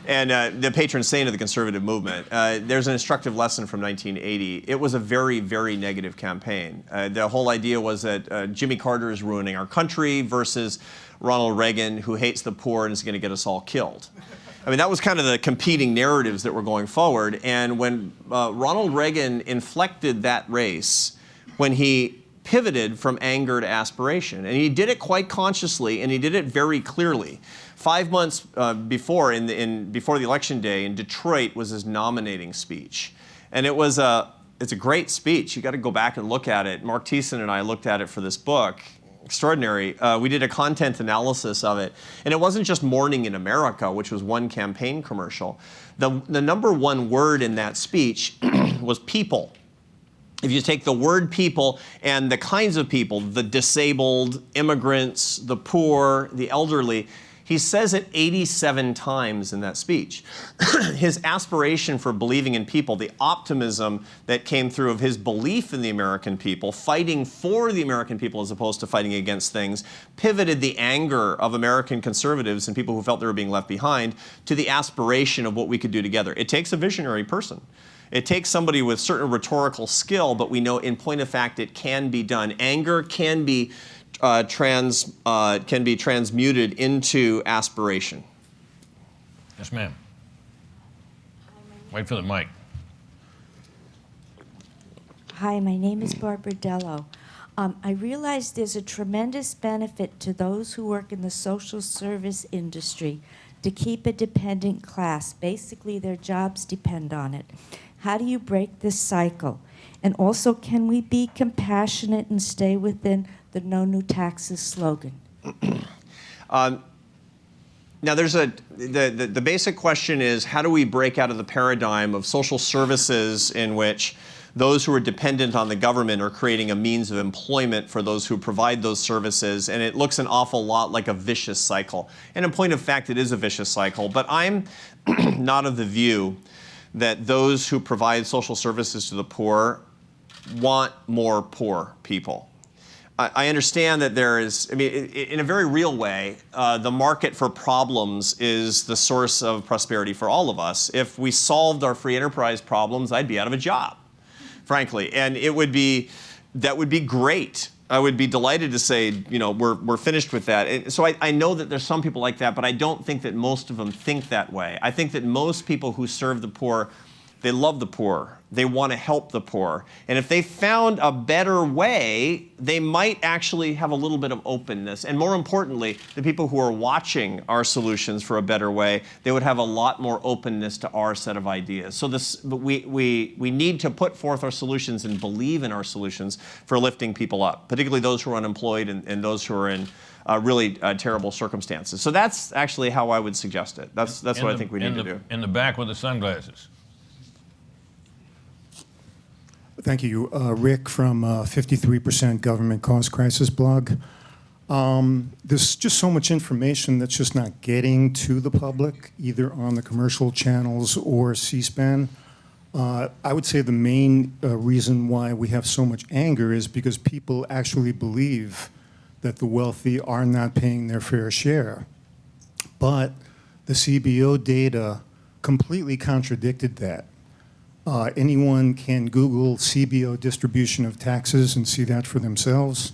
and the patron saint of the conservative movement. There's an instructive lesson from 1980. It was a very, very negative campaign. The whole idea was that Jimmy Carter is ruining our country versus Ronald Reagan, who hates the poor and is going to get us all killed. I mean, that was kind of the competing narratives that were going forward. And when Ronald Reagan inflected that race, when he pivoted from anger to aspiration, and he did it quite consciously, and he did it very clearly. 5 months before the election day in Detroit was his nominating speech, and it's a great speech. You got to go back and look at it. Mark Thiessen and I looked at it for this book. Extraordinary. We did a content analysis of it, and it wasn't just "Morning in America," which was one campaign commercial. The number one word in that speech was people. If you take the word people and the kinds of people, the disabled, immigrants, the poor, the elderly, he says it 87 times in that speech. His aspiration for believing in people, the optimism that came through of his belief in the American people, fighting for the American people as opposed to fighting against things, pivoted the anger of American conservatives and people who felt they were being left behind to the aspiration of what we could do together. It takes a visionary person. It takes somebody with certain rhetorical skill, but we know in point of fact it can be done. Anger can be transmuted into aspiration. Yes, ma'am. Wait for the mic. Hi, my name is Barbara Dello. I realize there's a tremendous benefit to those who work in the social service industry to keep a dependent class. Basically, their jobs depend on it. How do you break this cycle? And also, can we be compassionate and stay within the no new taxes slogan? Now, the basic question is, how do we break out of the paradigm of social services in which those who are dependent on the government are creating a means of employment for those who provide those services, and it looks an awful lot like a vicious cycle. And in point of fact, it is a vicious cycle, but I'm not of the view that those who provide social services to the poor want more poor people. I understand that there is, in a very real way, the market for problems is the source of prosperity for all of us. If we solved our free enterprise problems, I'd be out of a job, frankly. And that would be great. I would be delighted to say, we're finished with that. And so I know that there's some people like that, but I don't think that most of them think that way. I think that most people who serve the poor, they love the poor. They want to help the poor. And if they found a better way, they might actually have a little bit of openness. And more importantly, the people who are watching our solutions for a better way, they would have a lot more openness to our set of ideas. So we need to put forth our solutions and believe in our solutions for lifting people up, particularly those who are unemployed and those who are in really terrible circumstances. So that's actually how I would suggest it. That's what I think we need to do. In the back with the sunglasses. Thank you. Rick from 53% Government Cost Crisis blog. There's just so much information that's just not getting to the public, either on the commercial channels or C-SPAN. I would say the main reason why we have so much anger is because people actually believe that the wealthy are not paying their fair share. But the CBO data completely contradicted that. Anyone can Google CBO distribution of taxes and see that for themselves.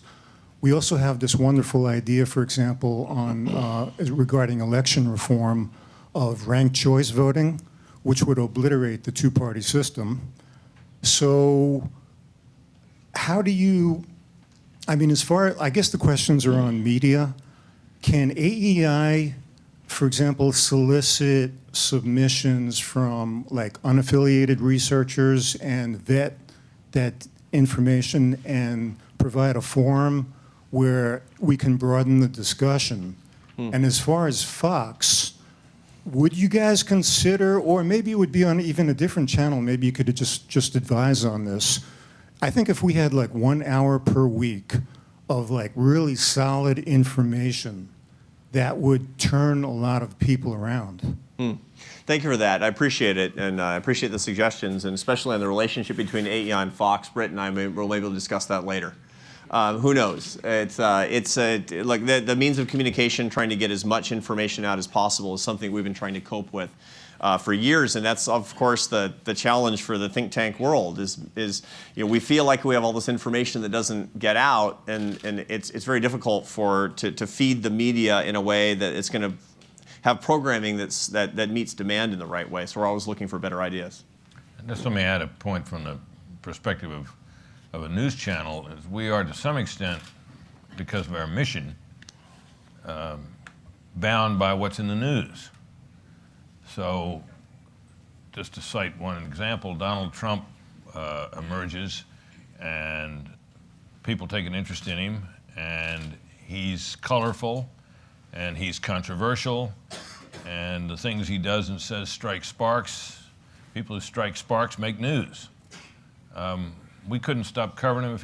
We also have this wonderful idea, for example, on regarding election reform of ranked choice voting, which would obliterate the two-party system. So how do you, I mean, I guess the questions are on media. Can AEI, for example, solicit submissions from like unaffiliated researchers and vet that information and provide a forum where we can broaden the discussion? And as far as Fox, would you guys consider, or maybe it would be on even a different channel, maybe you could just advise on this. I think if we had like 1 hour per week of like really solid information, that would turn a lot of people around. Thank you for that. I appreciate it, and I appreciate the suggestions, and especially on the relationship between AEI and Fox. Britt and I will maybe discuss that later. Who knows? It's like the means of communication, trying to get as much information out as possible is something we've been trying to cope with for years, and that's of course the challenge for the think tank world is we feel like we have all this information that doesn't get out, and it's very difficult to feed the media in a way that it's going to have programming that meets demand in the right way. So we're always looking for better ideas. And just let me add a point from the perspective of a news channel, is we are to some extent, because of our mission, bound by what's in the news. So just to cite one example, Donald Trump emerges and people take an interest in him, and he's colorful and he's controversial, and the things he does and says strike sparks. People who strike sparks make news. We couldn't stop covering him if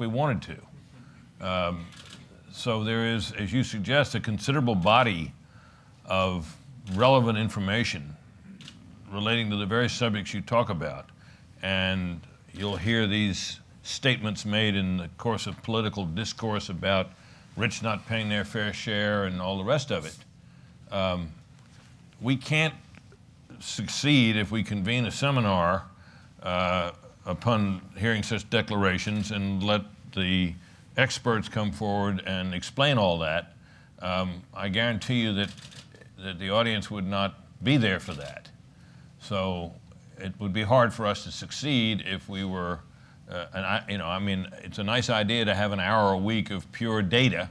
we wanted to. So there is, as you suggest, a considerable body of relevant information relating to the very subjects you talk about. And you'll hear these statements made in the course of political discourse about rich not paying their fair share and all the rest of it. We can't succeed if we convene a seminar upon hearing such declarations and let the experts come forward and explain all that. I guarantee you that the audience would not be there for that. So it would be hard for us to succeed if we were, it's a nice idea to have an hour a week of pure data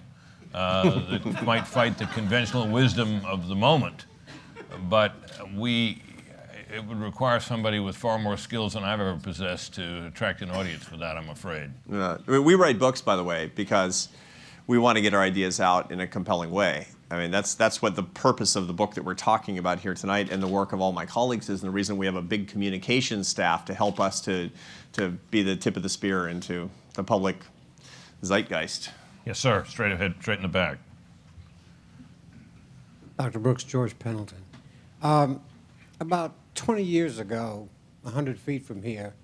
that might fight the conventional wisdom of the moment, but it would require somebody with far more skills than I've ever possessed to attract an audience for that, I'm afraid. We write books, by the way, because we want to get our ideas out in a compelling way. I mean, that's what the purpose of the book that we're talking about here tonight and the work of all my colleagues is, and the reason we have a big communications staff to help us to be the tip of the spear into the public zeitgeist. Yes, sir. Straight ahead, straight in the back. Dr. Brooks, George Pendleton. About 20 years ago, 100 feet from here,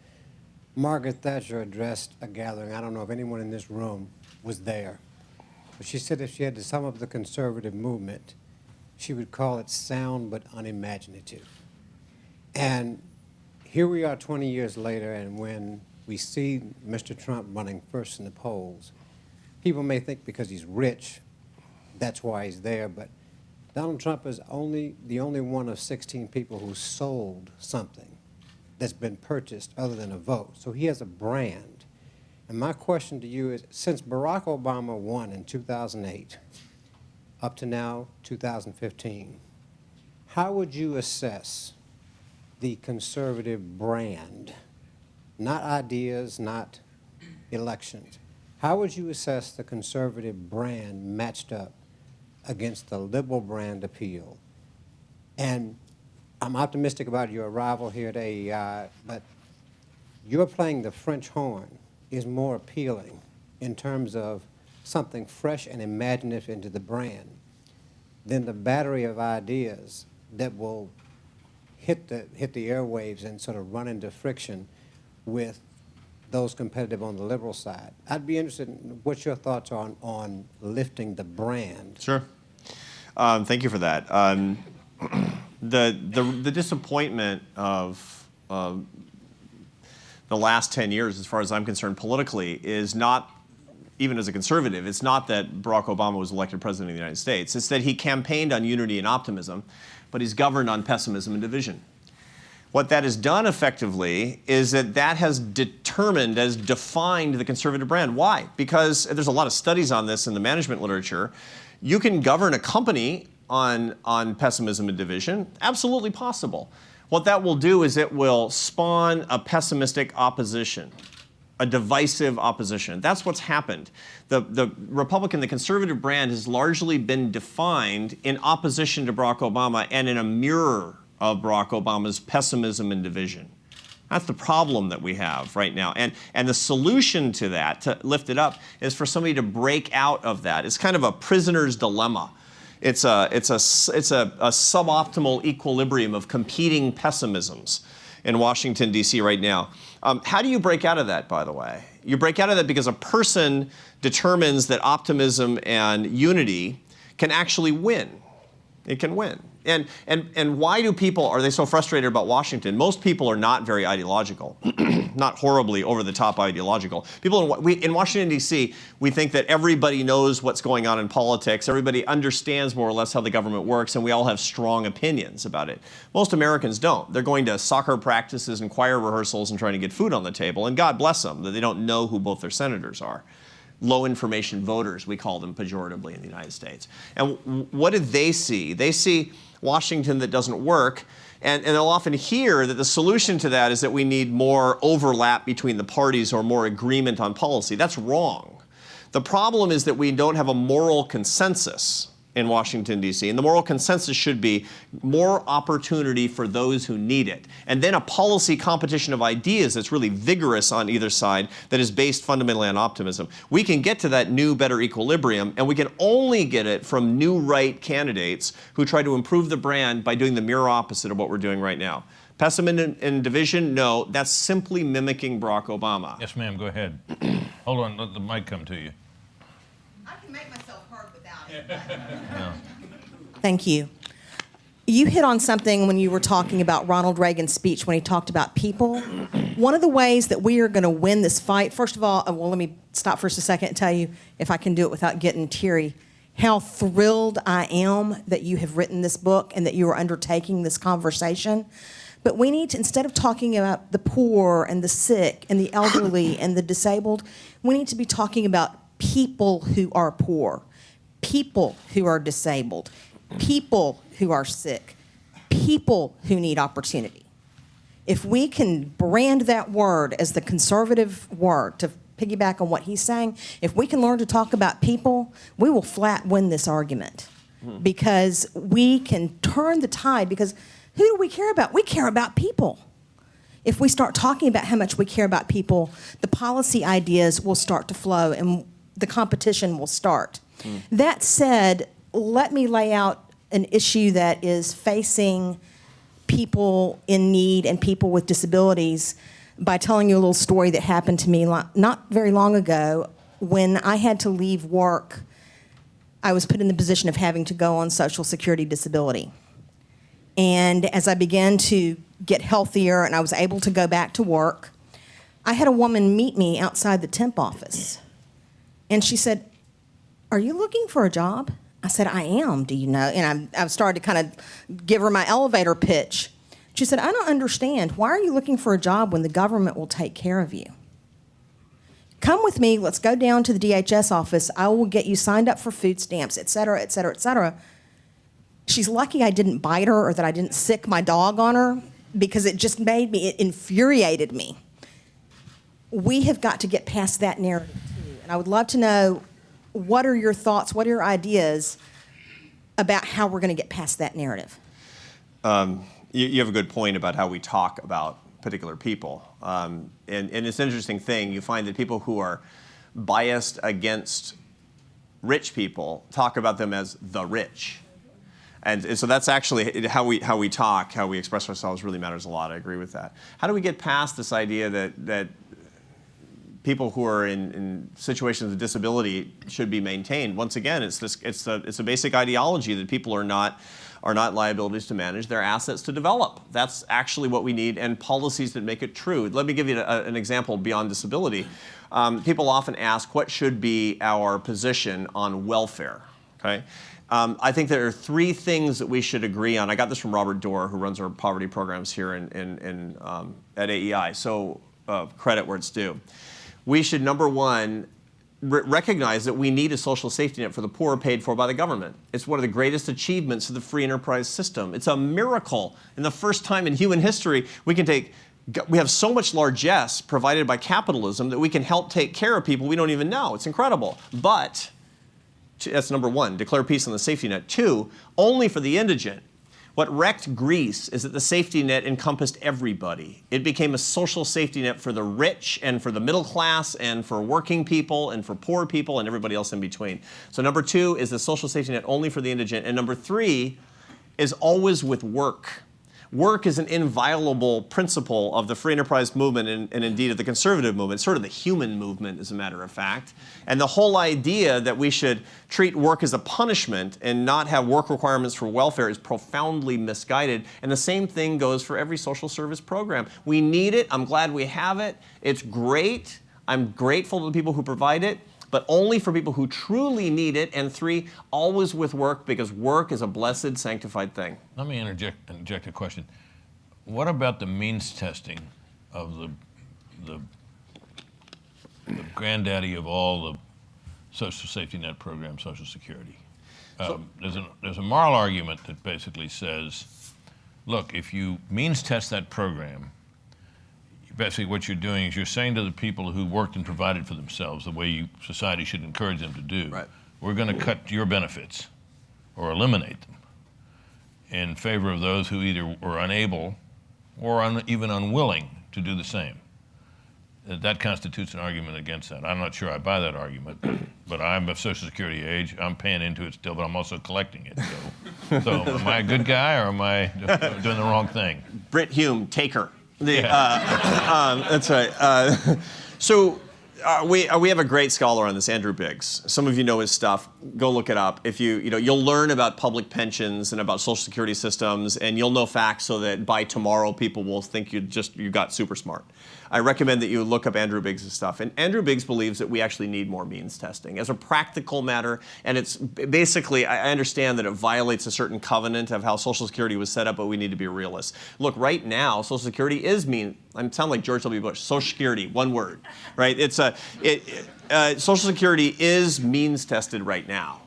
Margaret Thatcher addressed a gathering. I don't know if anyone in this room was there. But she said if she had to sum up the conservative movement, she would call it sound but unimaginative. And here we are 20 years later, and when we see Mr. Trump running first in the polls, people may think because he's rich, that's why he's there, but Donald Trump is the only one of 16 people who sold something that's been purchased other than a vote. So he has a brand. And my question to you is, since Barack Obama won in 2008, up to now, 2015, how would you assess the conservative brand? Not ideas, not elections. How would you assess the conservative brand matched up against the liberal brand appeal? And I'm optimistic about your arrival here at AEI, but you're playing the French horn is more appealing in terms of something fresh and imaginative into the brand than the battery of ideas that will hit the airwaves and sort of run into friction with those competitive on the liberal side. I'd be interested in what your thoughts are on lifting the brand. Sure. Thank you for that. The disappointment of the last 10 years, as far as I'm concerned politically, is not, even as a conservative, it's not that Barack Obama was elected president of the United States. It's that he campaigned on unity and optimism, but he's governed on pessimism and division. What that has done effectively is that has defined the conservative brand. Why? Because there's a lot of studies on this in the management literature. You can govern a company on pessimism and division. Absolutely possible. What that will do is it will spawn a pessimistic opposition, a divisive opposition. That's what's happened. The Republican, the conservative brand has largely been defined in opposition to Barack Obama and in a mirror of Barack Obama's pessimism and division. That's the problem that we have right now. And the solution to that, to lift it up, is for somebody to break out of that. It's kind of a prisoner's dilemma. It's a suboptimal equilibrium of competing pessimisms in Washington, D.C. right now. How do you break out of that, by the way? You break out of that because a person determines that optimism and unity can actually win. It can win. And why do people, are they so frustrated about Washington? Most people are not very ideological, not horribly over-the-top ideological. People in Washington, D.C., we think that everybody knows what's going on in politics, everybody understands more or less how the government works, and we all have strong opinions about it. Most Americans don't. They're going to soccer practices and choir rehearsals and trying to get food on the table, and God bless them, that they don't know who both their senators are. Low information voters, we call them pejoratively in the United States. And what do they see? They see Washington that doesn't work, and they'll often hear that the solution to that is that we need more overlap between the parties or more agreement on policy. That's wrong. The problem is that we don't have a moral consensus in Washington, D.C., and the moral consensus should be more opportunity for those who need it. And then a policy competition of ideas that's really vigorous on either side that is based fundamentally on optimism. We can get to that new, better equilibrium, and we can only get it from new right candidates who try to improve the brand by doing the mirror opposite of what we're doing right now. Pessimism and division, no, that's simply mimicking Barack Obama. Yes, ma'am, go ahead. Hold on, let the mic come to you. I can make myself heard without it. No. Thank you. You hit on something when you were talking about Ronald Reagan's speech when he talked about people. One of the ways that we are going to win this fight, first of all, well, let me stop for just a second and tell you, if I can do it without getting teary, how thrilled I am that you have written this book and that you are undertaking this conversation. But we need to, instead of talking about the poor and the sick and the elderly and the disabled, we need to be talking about people who are poor, people who are disabled, people who are sick, people who need opportunity. If we can brand that word as the conservative word, to piggyback on what he's saying, if we can learn to talk about people, we will flat win this argument. Because we can turn the tide, because who do we care about? We care about people. If we start talking about how much we care about people, the policy ideas will start to flow and the competition will start. That said, let me lay out an issue that is facing people in need and people with disabilities by telling you a little story that happened to me not very long ago. When I had to leave work, I was put in the position of having to go on Social Security disability. And as I began to get healthier and I was able to go back to work, I had a woman meet me outside the temp office. And she said, "Are you looking for a job?" I said, "I am, do you know?" And I started to kind of give her my elevator pitch. She said, "I don't understand. Why are you looking for a job when the government will take care of you? Come with me. Let's go down to the DHS office. I will get you signed up for food stamps, et cetera, et cetera, et cetera." She's lucky I didn't bite her or that I didn't sick my dog on her, because it just it infuriated me. We have got to get past that narrative too. And I would love to know, what are your thoughts, what are your ideas about how we're going to get past that narrative? You have a good point about how we talk about particular people. And it's an interesting thing. You find that people who are biased against rich people talk about them as the rich. And so that's actually how we talk, how we express ourselves really matters a lot. I agree with that. How do we get past this idea that people who are in situations of disability should be maintained? Once again, it's a basic ideology that people are not liabilities to manage, they're assets to develop. That's actually what we need, and policies that make it true. Let me give you an example beyond disability. People often ask, what should be our position on welfare? Okay? I think there are three things that we should agree on. I got this from Robert Dorr, who runs our poverty programs here at AEI, so credit where it's due. We should, number one, recognize that we need a social safety net for the poor paid for by the government. It's one of the greatest achievements of the free enterprise system. It's a miracle. In the first time in human history, we have so much largesse provided by capitalism that we can help take care of people we don't even know. It's incredible. But that's number one, declare peace on the safety net. Two, only for the indigent. What wrecked Greece is that the safety net encompassed everybody. It became a social safety net for the rich and for the middle class and for working people and for poor people and everybody else in between. So number two is the social safety net only for the indigent. And number three is always with work. Work is an inviolable principle of the free enterprise movement and indeed of the conservative movement, sort of the human movement, as a matter of fact. And the whole idea that we should treat work as a punishment and not have work requirements for welfare is profoundly misguided. And the same thing goes for every social service program. We need it. I'm glad we have it. It's great. I'm grateful to the people who provide it, but only for people who truly need it. And three, always with work, because work is a blessed, sanctified thing. Let me interject a question. What about the means testing of the granddaddy of all the social safety net programs, Social Security? There's a moral argument that basically says, look, if you means test that program, basically what you're doing is you're saying to the people who worked and provided for themselves the way society should encourage them to do, right, we're going to cut your benefits or eliminate them in favor of those who either were unable or even unwilling to do the same. That constitutes an argument against that. I'm not sure I buy that argument, but I'm of Social Security age. I'm paying into it still, but I'm also collecting it. So am I a good guy or am I doing the wrong thing? Britt Hume, taker. That's right. So we have a great scholar on this, Andrew Biggs. Some of you know his stuff. Go look it up. If you'll learn about public pensions and about Social Security systems, and you'll know facts so that by tomorrow people will think you got super smart. I recommend that you look up Andrew Biggs' stuff. And Andrew Biggs believes that we actually need more means testing as a practical matter. And it's basically, I understand that it violates a certain covenant of how Social Security was set up, but we need to be realists. Look, right now, Social Security is I sound like George W. Bush. Social Security, one word, right? Social Security is means tested right now.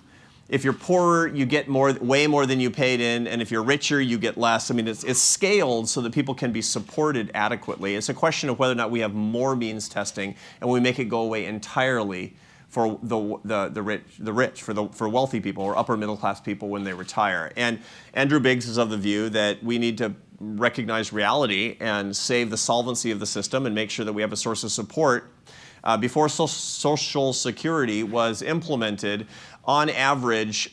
If you're poorer, you get way more than you paid in, and if you're richer, you get less. I mean, it's scaled so that people can be supported adequately. It's a question of whether or not we have more means testing, and we make it go away entirely for the rich, for wealthy people or upper middle class people when they retire. And Andrew Biggs is of the view that we need to recognize reality and save the solvency of the system and make sure that we have a source of support. Before Social Security was implemented, on average,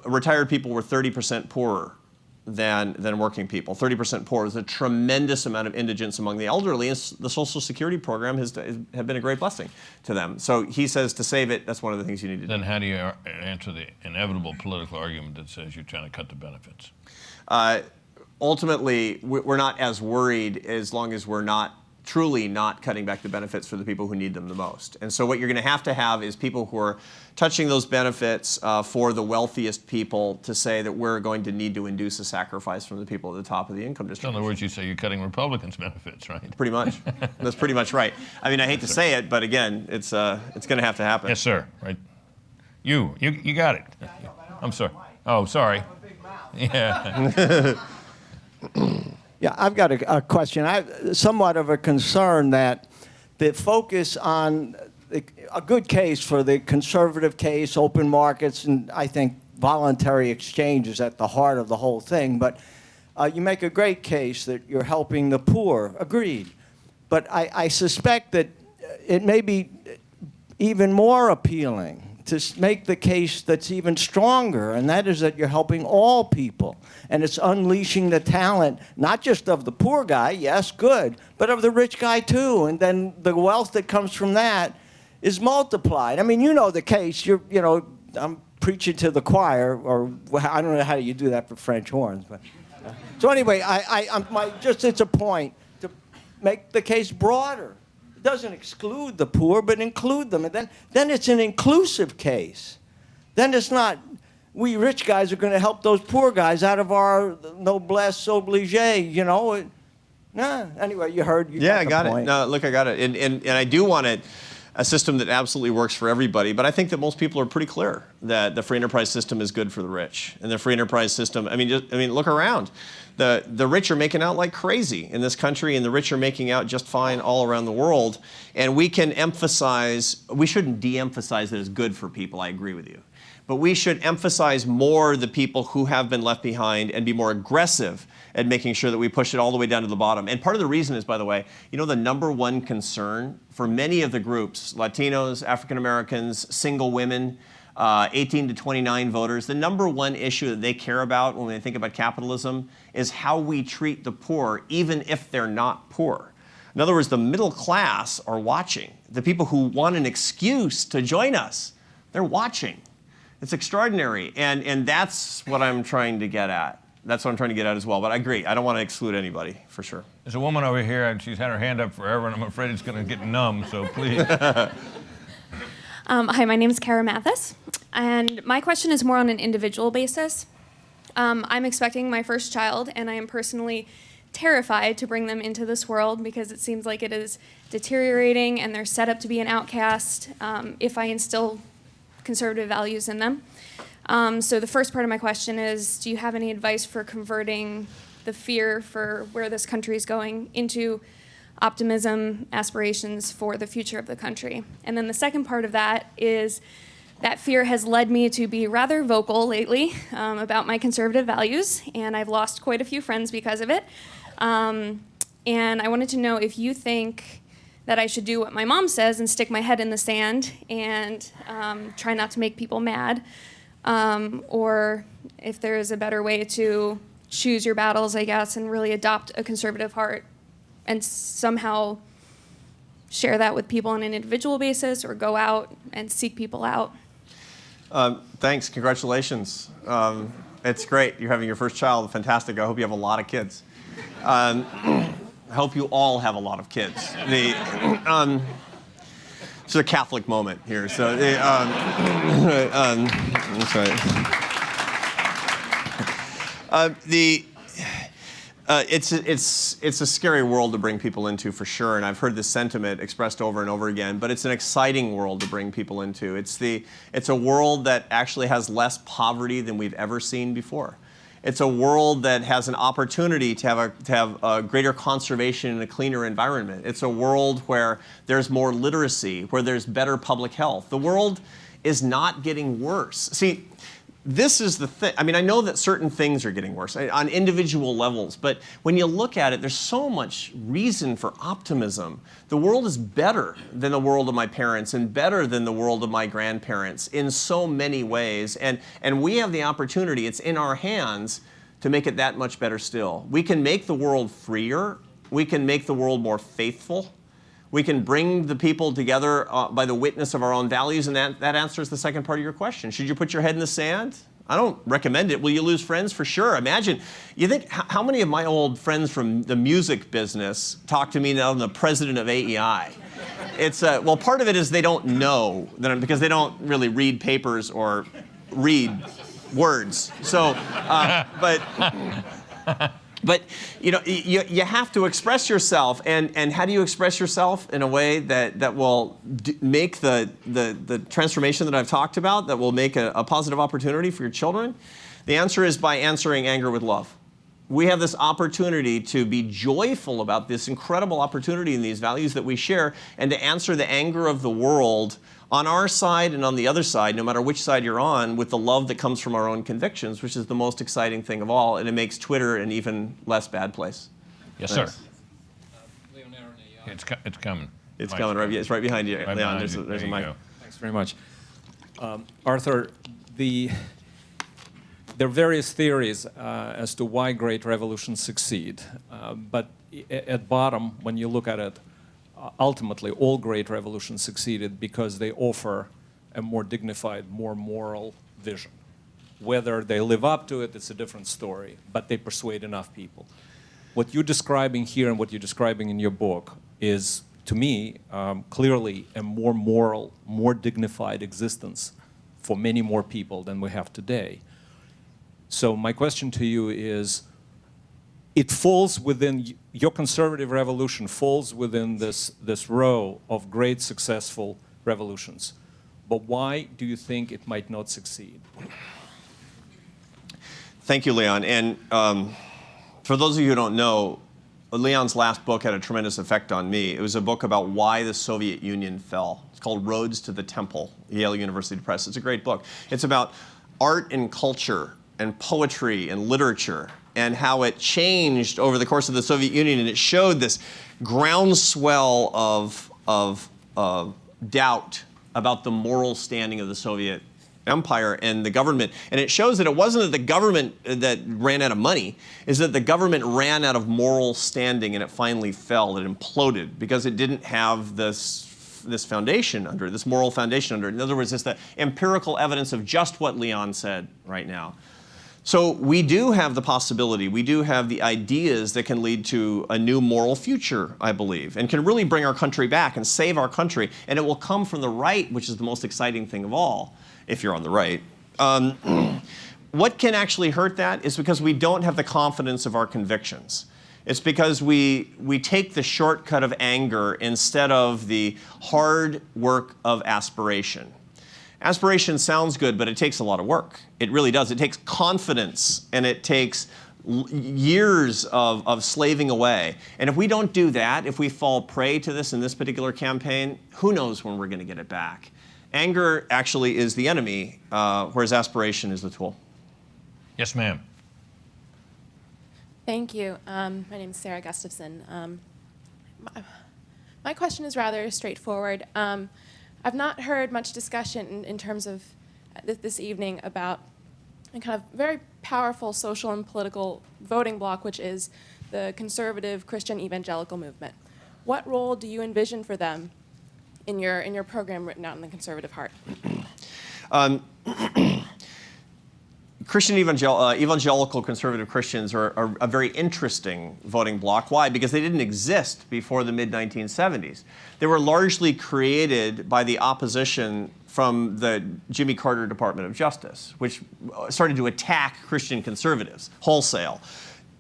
retired people were 30% poorer than working people. 30% poorer. There's a tremendous amount of indigence among the elderly, and the Social Security program has been a great blessing to them. So he says to save it, that's one of the things you need to do. Then how do you answer the inevitable political argument that says you're trying to cut the benefits? Ultimately, we're not as worried as long as we're truly not cutting back the benefits for the people who need them the most. And so what you're going to have is people who are touching those benefits for the wealthiest people to say that we're going to need to induce a sacrifice from the people at the top of the income distribution. In other words, you say you're cutting Republicans' benefits, right? Pretty much. That's pretty much right. I mean, I hate to say it, but again, it's going to have to happen. Yes, sir. Right. You got it. I'm sorry. Oh, sorry. Yeah. Yeah, I've got a question. I have somewhat of a concern that the focus on a good case for the conservative case, open markets, and I think voluntary exchange is at the heart of the whole thing. But you make a great case that you're helping the poor. Agreed. But I suspect that it may be even more appealing to make the case that's even stronger, and that is that you're helping all people. And it's unleashing the talent, not just of the poor guy, yes, good, but of the rich guy too. And then the wealth that comes from that is multiplied. I mean, you know the case. I'm preaching to the choir, or I don't know how you do that for French horns. But so anyway, it's a point to make the case broader. It doesn't exclude the poor, but include them. And then it's an inclusive case. Then it's not we rich guys are going to help those poor guys out of our noblesse oblige, you know. Nah, anyway, you heard. Yeah, I got point. it. No, look, I got it. And I do want a system that absolutely works for everybody. But I think that most people are pretty clear that the free enterprise system is good for the rich. And the free enterprise system, I mean, look around. The rich are making out like crazy in this country, and the rich are making out just fine all around the world. And we can emphasize, we shouldn't de-emphasize that it's good for people. I agree with you. But we should emphasize more the people who have been left behind and be more aggressive at making sure that we push it all the way down to the bottom. And part of the reason is, by the way, you know, the number one concern for many of the groups, Latinos, African Americans, single women, 18 to 29 voters, the number one issue that they care about when they think about capitalism is how we treat the poor, even if they're not poor. In other words, the middle class are watching. The people who want an excuse to join us, they're watching. It's extraordinary, and that's what I'm trying to get at. That's what I'm trying to get at as well. But I agree. I don't want to exclude anybody, for sure. There's a woman over here, and she's had her hand up forever, and I'm afraid it's going to get numb, so please. Hi, my name is Kara Mathis, and my question is more on an individual basis. I'm expecting my first child, and I am personally terrified to bring them into this world because it seems like it is deteriorating, and they're set up to be an outcast if I instill conservative values in them. So the first part of my question is, do you have any advice for converting the fear for where this country is going into optimism, aspirations for the future of the country? And then the second part of that is that fear has led me to be rather vocal lately about my conservative values, and I've lost quite a few friends because of it. And I wanted to know if you think that I should do what my mom says and stick my head in the sand and try not to make people mad, or if there is a better way to choose your battles, I guess, and really adopt a conservative heart and somehow share that with people on an individual basis or go out and seek people out. Thanks. Congratulations. It's great. You're having your first child. Fantastic. I hope you have a lot of kids. I hope you all have a lot of kids. It's a Catholic moment here. So that's right. It's a scary world to bring people into, for sure, and I've heard this sentiment expressed over and over again. But it's an exciting world to bring people into. It's a world that actually has less poverty than we've ever seen before. It's a world that has an opportunity to have a greater conservation and a cleaner environment. It's a world where there's more literacy, where there's better public health. The world is not getting worse. See, this is the thing. I mean, I know that certain things are getting worse on individual levels, but when you look at it, there's so much reason for optimism. The world is better than the world of my parents and better than the world of my grandparents in so many ways. And we have the opportunity, it's in our hands, to make it that much better still. We can make the world freer. We can make the world more faithful. We can bring the people together by the witness of our own values, and that answers the second part of your question. Should you put your head in the sand? I don't recommend it. Will you lose friends? For sure. Imagine, you think, how many of my old friends from the music business talk to me now, I'm the president of AEI? It's, well, part of it is they don't know, because they don't really read papers or read words. So, But you know, you have to express yourself, and how do you express yourself in a way that will make the transformation that I've talked about, that will make a positive opportunity for your children? The answer is by answering anger with love. We have this opportunity to be joyful about this incredible opportunity and these values that we share, and to answer the anger of the world on our side and on the other side, no matter which side you're on, with the love that comes from our own convictions, which is the most exciting thing of all, and it makes Twitter an even less bad place. Yes, Thanks. sir. It's coming. It's coming. Right, it's right behind you, Right Leon. behind There's you. a There you mic. go. Thanks very much. Arthur, there are various theories as to why great revolutions succeed. But at bottom, when you look at it, ultimately, all great revolutions succeeded because they offer a more dignified, more moral vision. Whether they live up to it, it's a different story, but they persuade enough people. What you're describing here and what you're describing in your book is, to me, clearly a more moral, more dignified existence for many more people than we have today. So my question to you is, it falls within, your conservative revolution falls within this row of great successful revolutions. But why do you think it might not succeed? Thank you, Leon. And for those of you who don't know, Leon's last book had a tremendous effect on me. It was a book about why the Soviet Union fell. It's called Roads to the Temple, Yale University Press. It's a great book. It's about art and culture and poetry and literature and how it changed over the course of the Soviet Union. And it showed this groundswell of doubt about the moral standing of the Soviet Empire and the government. And it shows that it wasn't that the government that ran out of money, is that the government ran out of moral standing and it finally fell. It imploded because it didn't have this foundation under it, this moral foundation under it. In other words, it's the empirical evidence of just what Leon said right now. So we do have the possibility, we do have the ideas that can lead to a new moral future, I believe, and can really bring our country back and save our country. And it will come from the right, which is the most exciting thing of all, if you're on the right. What can actually hurt that is because we don't have the confidence of our convictions. It's because we take the shortcut of anger instead of the hard work of aspiration. Aspiration sounds good, but it takes a lot of work. It really does. It takes confidence, and it takes years of slaving away. And if we don't do that, if we fall prey to this in this particular campaign, who knows when we're going to get it back. Anger actually is the enemy, whereas aspiration is the tool. Yes, ma'am. Thank you. My name is Sarah Gustafson. My question is rather straightforward. I've not heard much discussion in terms of this evening about a kind of very powerful social and political voting bloc, which is the conservative Christian evangelical movement. What role do you envision for them in your program written out in the Conservative Heart? Christian evangelical conservative Christians are a very interesting voting bloc. Why? Because they didn't exist before the mid-1970s. They were largely created by the opposition from the Jimmy Carter Department of Justice, which started to attack Christian conservatives wholesale.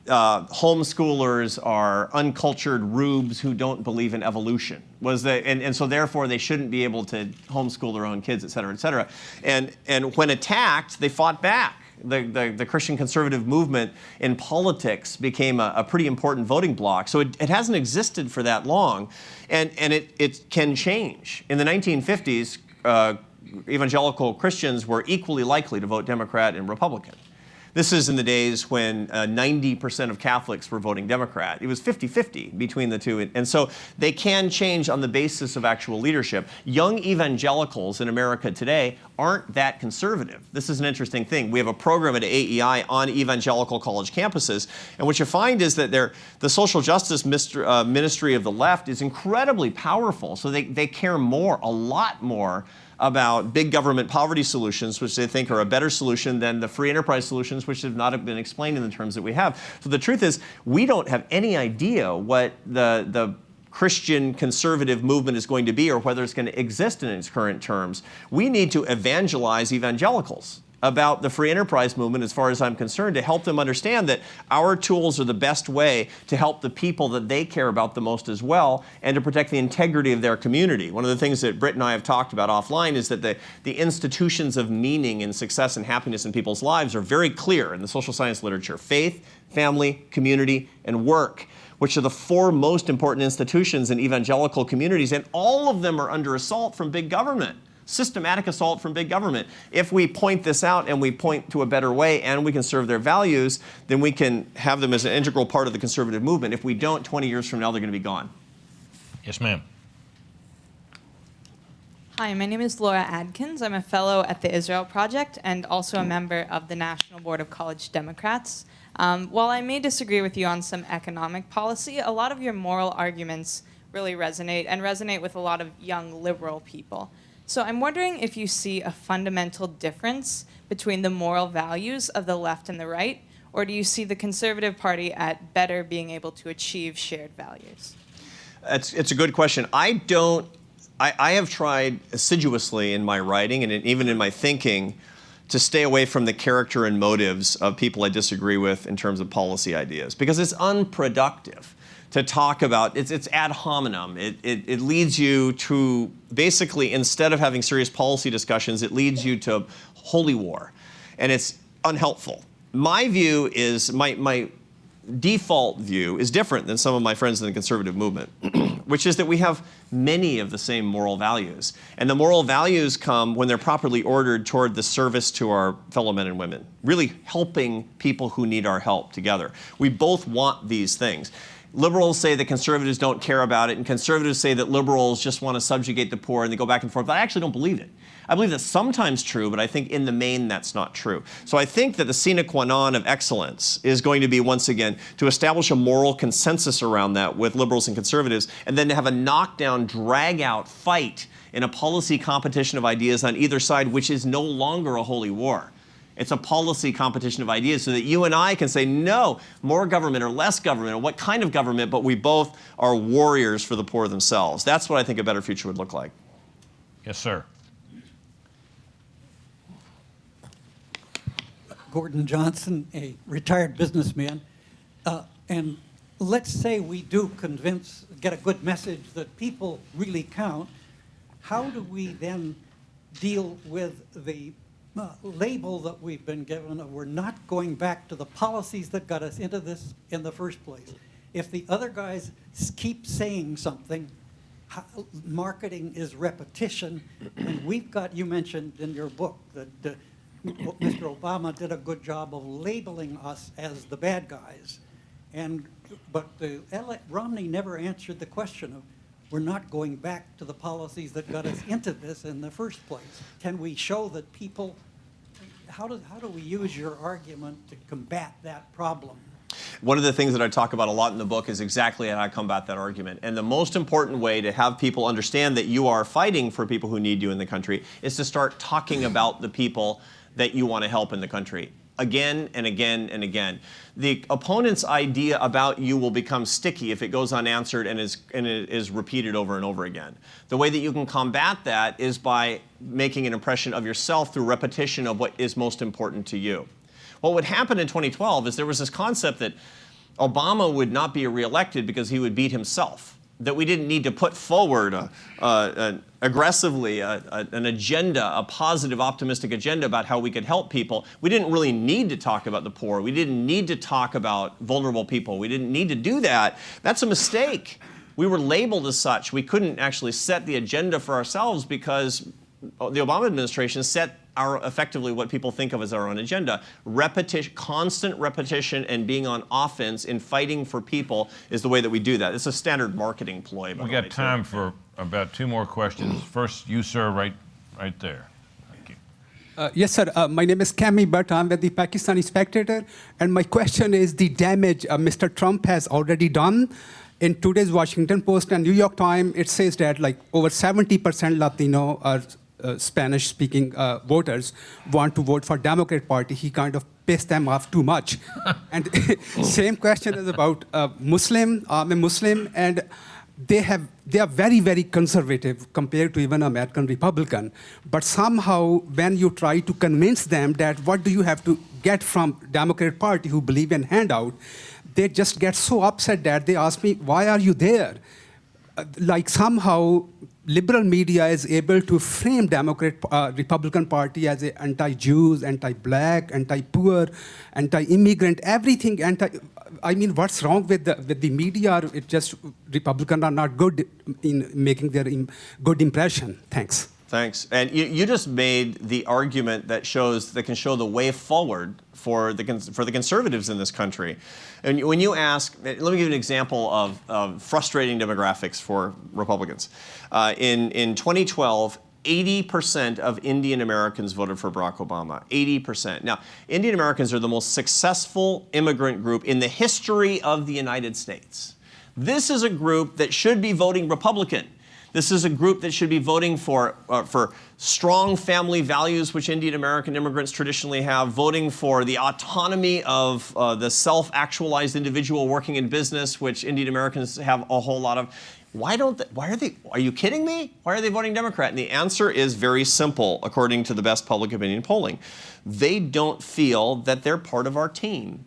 Homeschoolers are uncultured rubes who don't believe in evolution. And so therefore they shouldn't be able to homeschool their own kids, et cetera, et cetera. And when attacked, they fought back. The Christian conservative movement in politics became a pretty important voting bloc. So it hasn't existed for that long, and it can change. In the 1950s, evangelical Christians were equally likely to vote Democrat and Republican. This is in the days when 90% of Catholics were voting Democrat. It was 50-50 between the two. And so they can change on the basis of actual leadership. Young evangelicals in America today aren't that conservative. This is an interesting thing. We have a program at AEI on evangelical college campuses. And what you find is that the social justice ministry of the left is incredibly powerful. So they care more, a lot more, about big government poverty solutions, which they think are a better solution than the free enterprise solutions, which have not been explained in the terms that we have. So the truth is, we don't have any idea what the Christian conservative movement is going to be or whether it's going to exist in its current terms. We need to evangelize evangelicals about the free enterprise movement, as far as I'm concerned, to help them understand that our tools are the best way to help the people that they care about the most as well, and to protect the integrity of their community. One of the things that Britt and I have talked about offline is that the institutions of meaning and success and happiness in people's lives are very clear in the social science literature: faith, family, community, and work, which are the four most important institutions in evangelical communities, and all of them are under assault from big government. Systematic assault from big government. If we point this out and we point to a better way and we can serve their values, then we can have them as an integral part of the conservative movement. If we don't, 20 years from now, they're going to be gone. Yes, ma'am. Hi, my name is Laura Adkins. I'm a fellow at the Israel Project and also a member of the National Board of College Democrats. While I may disagree with you on some economic policy, a lot of your moral arguments really resonate with a lot of young liberal people. So I'm wondering if you see a fundamental difference between the moral values of the left and the right, or do you see the Conservative Party at better being able to achieve shared values? It's a good question. I I have tried assiduously in my writing and even in my thinking to stay away from the character and motives of people I disagree with in terms of policy ideas, because it's unproductive to talk about, it's ad hominem. It leads you to, basically, instead of having serious policy discussions, it leads you to holy war. And it's unhelpful. My view is, my default view is different than some of my friends in the conservative movement, which is that we have many of the same moral values. And the moral values come when they're properly ordered toward the service to our fellow men and women, really helping people who need our help together. We both want these things. Liberals say that conservatives don't care about it, and conservatives say that liberals just want to subjugate the poor, and they go back and forth. But I actually don't believe it. I believe that's sometimes true, but I think in the main that's not true. So I think that the sine qua non of excellence is going to be, once again, to establish a moral consensus around that with liberals and conservatives, and then to have a knockdown, drag-out fight in a policy competition of ideas on either side, which is no longer a holy war. It's a policy competition of ideas so that you and I can say, no, more government or less government, or what kind of government, but we both are warriors for the poor themselves. That's what I think a better future would look like. Yes, sir. Gordon Johnson, a retired businessman. And let's say we do get a good message that people really count. How do we then deal with the label that we've been given of we're not going back to the policies that got us into this in the first place? If the other guys keep saying something, marketing is repetition, and we've got, you mentioned in your book that Mr. Obama did a good job of labeling us as the bad guys, but Romney never answered the question of we're not going back to the policies that got us into this in the first place. Can we show that people, how do we use your argument to combat that problem? One of the things that I talk about a lot in the book is exactly how I combat that argument. And the most important way to have people understand that you are fighting for people who need you in the country is to start talking about the people that you want to help in the country. Again and again and again. The opponent's idea about you will become sticky if it goes unanswered and is repeated over and over again. The way that you can combat that is by making an impression of yourself through repetition of what is most important to you. What would happen in 2012 is there was this concept that Obama would not be reelected because he would beat himself, that we didn't need to put forward aggressively an agenda, a positive, optimistic agenda about how we could help people. We didn't really need to talk about the poor. We didn't need to talk about vulnerable people. We didn't need to do that. That's a mistake. We were labeled as such. We couldn't actually set the agenda for ourselves because the Obama administration set effectively what people think of as our own agenda. Repetition, constant repetition, and being on offense in fighting for people is the way that we do that. It's a standard marketing ploy. We got time for about 2 more questions. First, you, sir, right there. Thank you. Yes, sir. My name is Kami Bhatt. I'm with the Pakistani Spectator. And my question is the damage Mr. Trump has already done. In today's Washington Post and New York Times, it says that like over 70% Latino are Spanish-speaking voters want to vote for Democrat Party. He kind of pissed them off too much. And same question is about Muslim. I'm a Muslim, and they are very, very conservative compared to even American Republican. But somehow, when you try to convince them that what do you have to get from Democrat Party who believe in handout, they just get so upset that they ask me, why are you there? Like somehow liberal media is able to frame Republican Party as a anti-Jews, anti-black, anti-poor, anti-immigrant, everything I mean, what's wrong with the media? It just Republicans are not good in making their good impression. Thanks. Thanks. And you just made the argument that can show the way forward for the conservatives in this country. And when you ask, let me give you an example of frustrating demographics for Republicans. In 2012, 80% of Indian Americans voted for Barack Obama. 80%. Now, Indian Americans are the most successful immigrant group in the history of the United States. This is a group that should be voting Republican. This is a group that should be voting for strong family values, which Indian American immigrants traditionally have, voting for the autonomy of the self-actualized individual working in business, which Indian Americans have a whole lot of, Are you kidding me? Why are they voting Democrat? And the answer is very simple, according to the best public opinion polling. They don't feel that they're part of our team.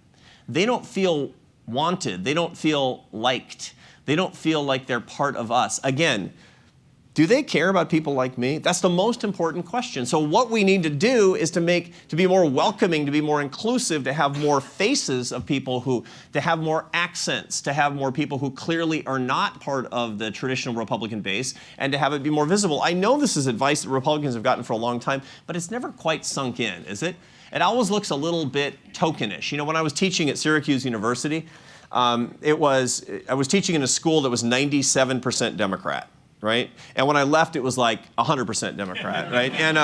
They don't feel wanted. They don't feel liked. They don't feel like they're part of us. Again, do they care about people like me? That's the most important question. So what we need to do is to be more welcoming, to be more inclusive, to have more faces of people to have more accents, to have more people who clearly are not part of the traditional Republican base, and to have it be more visible. I know this is advice that Republicans have gotten for a long time, but it's never quite sunk in, is it? It always looks a little bit tokenish. You know, when I was teaching at Syracuse University, I was teaching in a school that was 97% Democrat. Right? And when I left, it was like 100% Democrat, right? And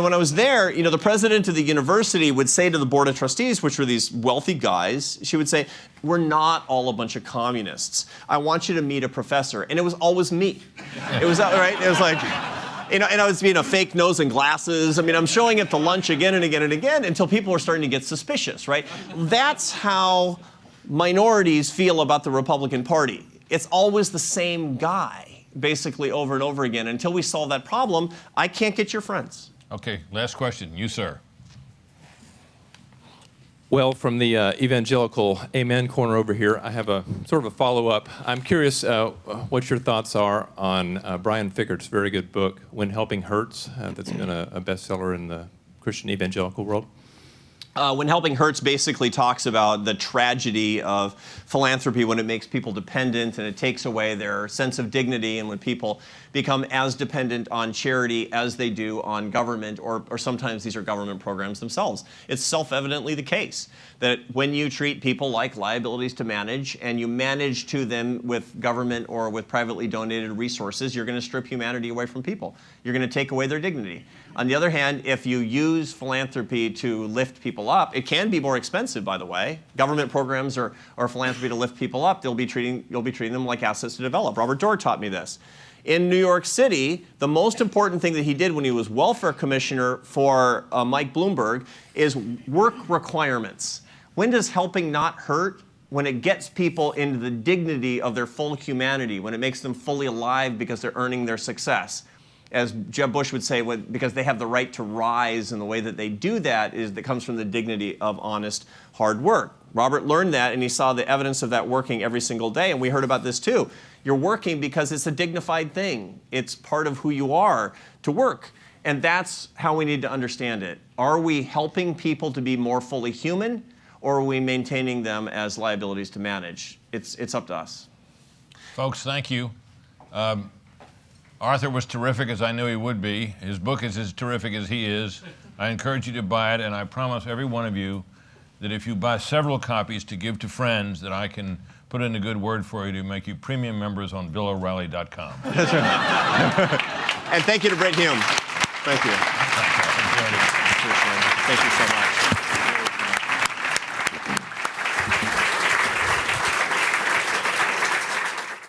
when I was there, the president of the university would say to the board of trustees, which were these wealthy guys, she would say, "We're not all a bunch of communists. I want you to meet a professor." And it was always me. It was, right? It was like, and I was being a fake nose and glasses. I mean, I'm showing up to lunch again and again and again until people were starting to get suspicious, right? That's how minorities feel about the Republican Party. It's always the same guy, basically over and over again. Until we solve that problem, I can't get your friends. Okay, last question. You, sir. Well, from the evangelical amen corner over here, I have a sort of a follow-up. I'm curious what your thoughts are on Brian Fickert's very good book, When Helping Hurts, that's been a bestseller in the Christian evangelical world. When Helping Hurts basically talks about the tragedy of philanthropy when it makes people dependent and it takes away their sense of dignity, and when people become as dependent on charity as they do on government, or sometimes these are government programs themselves. It's self-evidently the case that when you treat people like liabilities to manage and you manage to them with government or with privately donated resources, you're going to strip humanity away from people. You're going to take away their dignity. On the other hand, if you use philanthropy to lift people up, it can be more expensive, by the way. Government programs or philanthropy to lift people up, you'll be treating them like assets to develop. Robert Doar taught me this. In New York City, the most important thing that he did when he was welfare commissioner for Mike Bloomberg is work requirements. When does helping not hurt? When it gets people into the dignity of their full humanity, when it makes them fully alive because they're earning their success. As Jeb Bush would say, because they have the right to rise, and the way that they do that comes from the dignity of honest, hard work. Robert learned that, and he saw the evidence of that working every single day, and we heard about this too. You're working because it's a dignified thing. It's part of who you are to work, and that's how we need to understand it. Are we helping people to be more fully human, or are we maintaining them as liabilities to manage? It's up to us. Folks, thank you. Arthur was terrific, as I knew he would be. His book is as terrific as he is. I encourage you to buy it, and I promise every one of you that if you buy several copies to give to friends, that I can put in a good word for you to make you premium members on BillO'Reilly.com. That's right. And thank you to Brent Hume. Thank you. Thank you so much.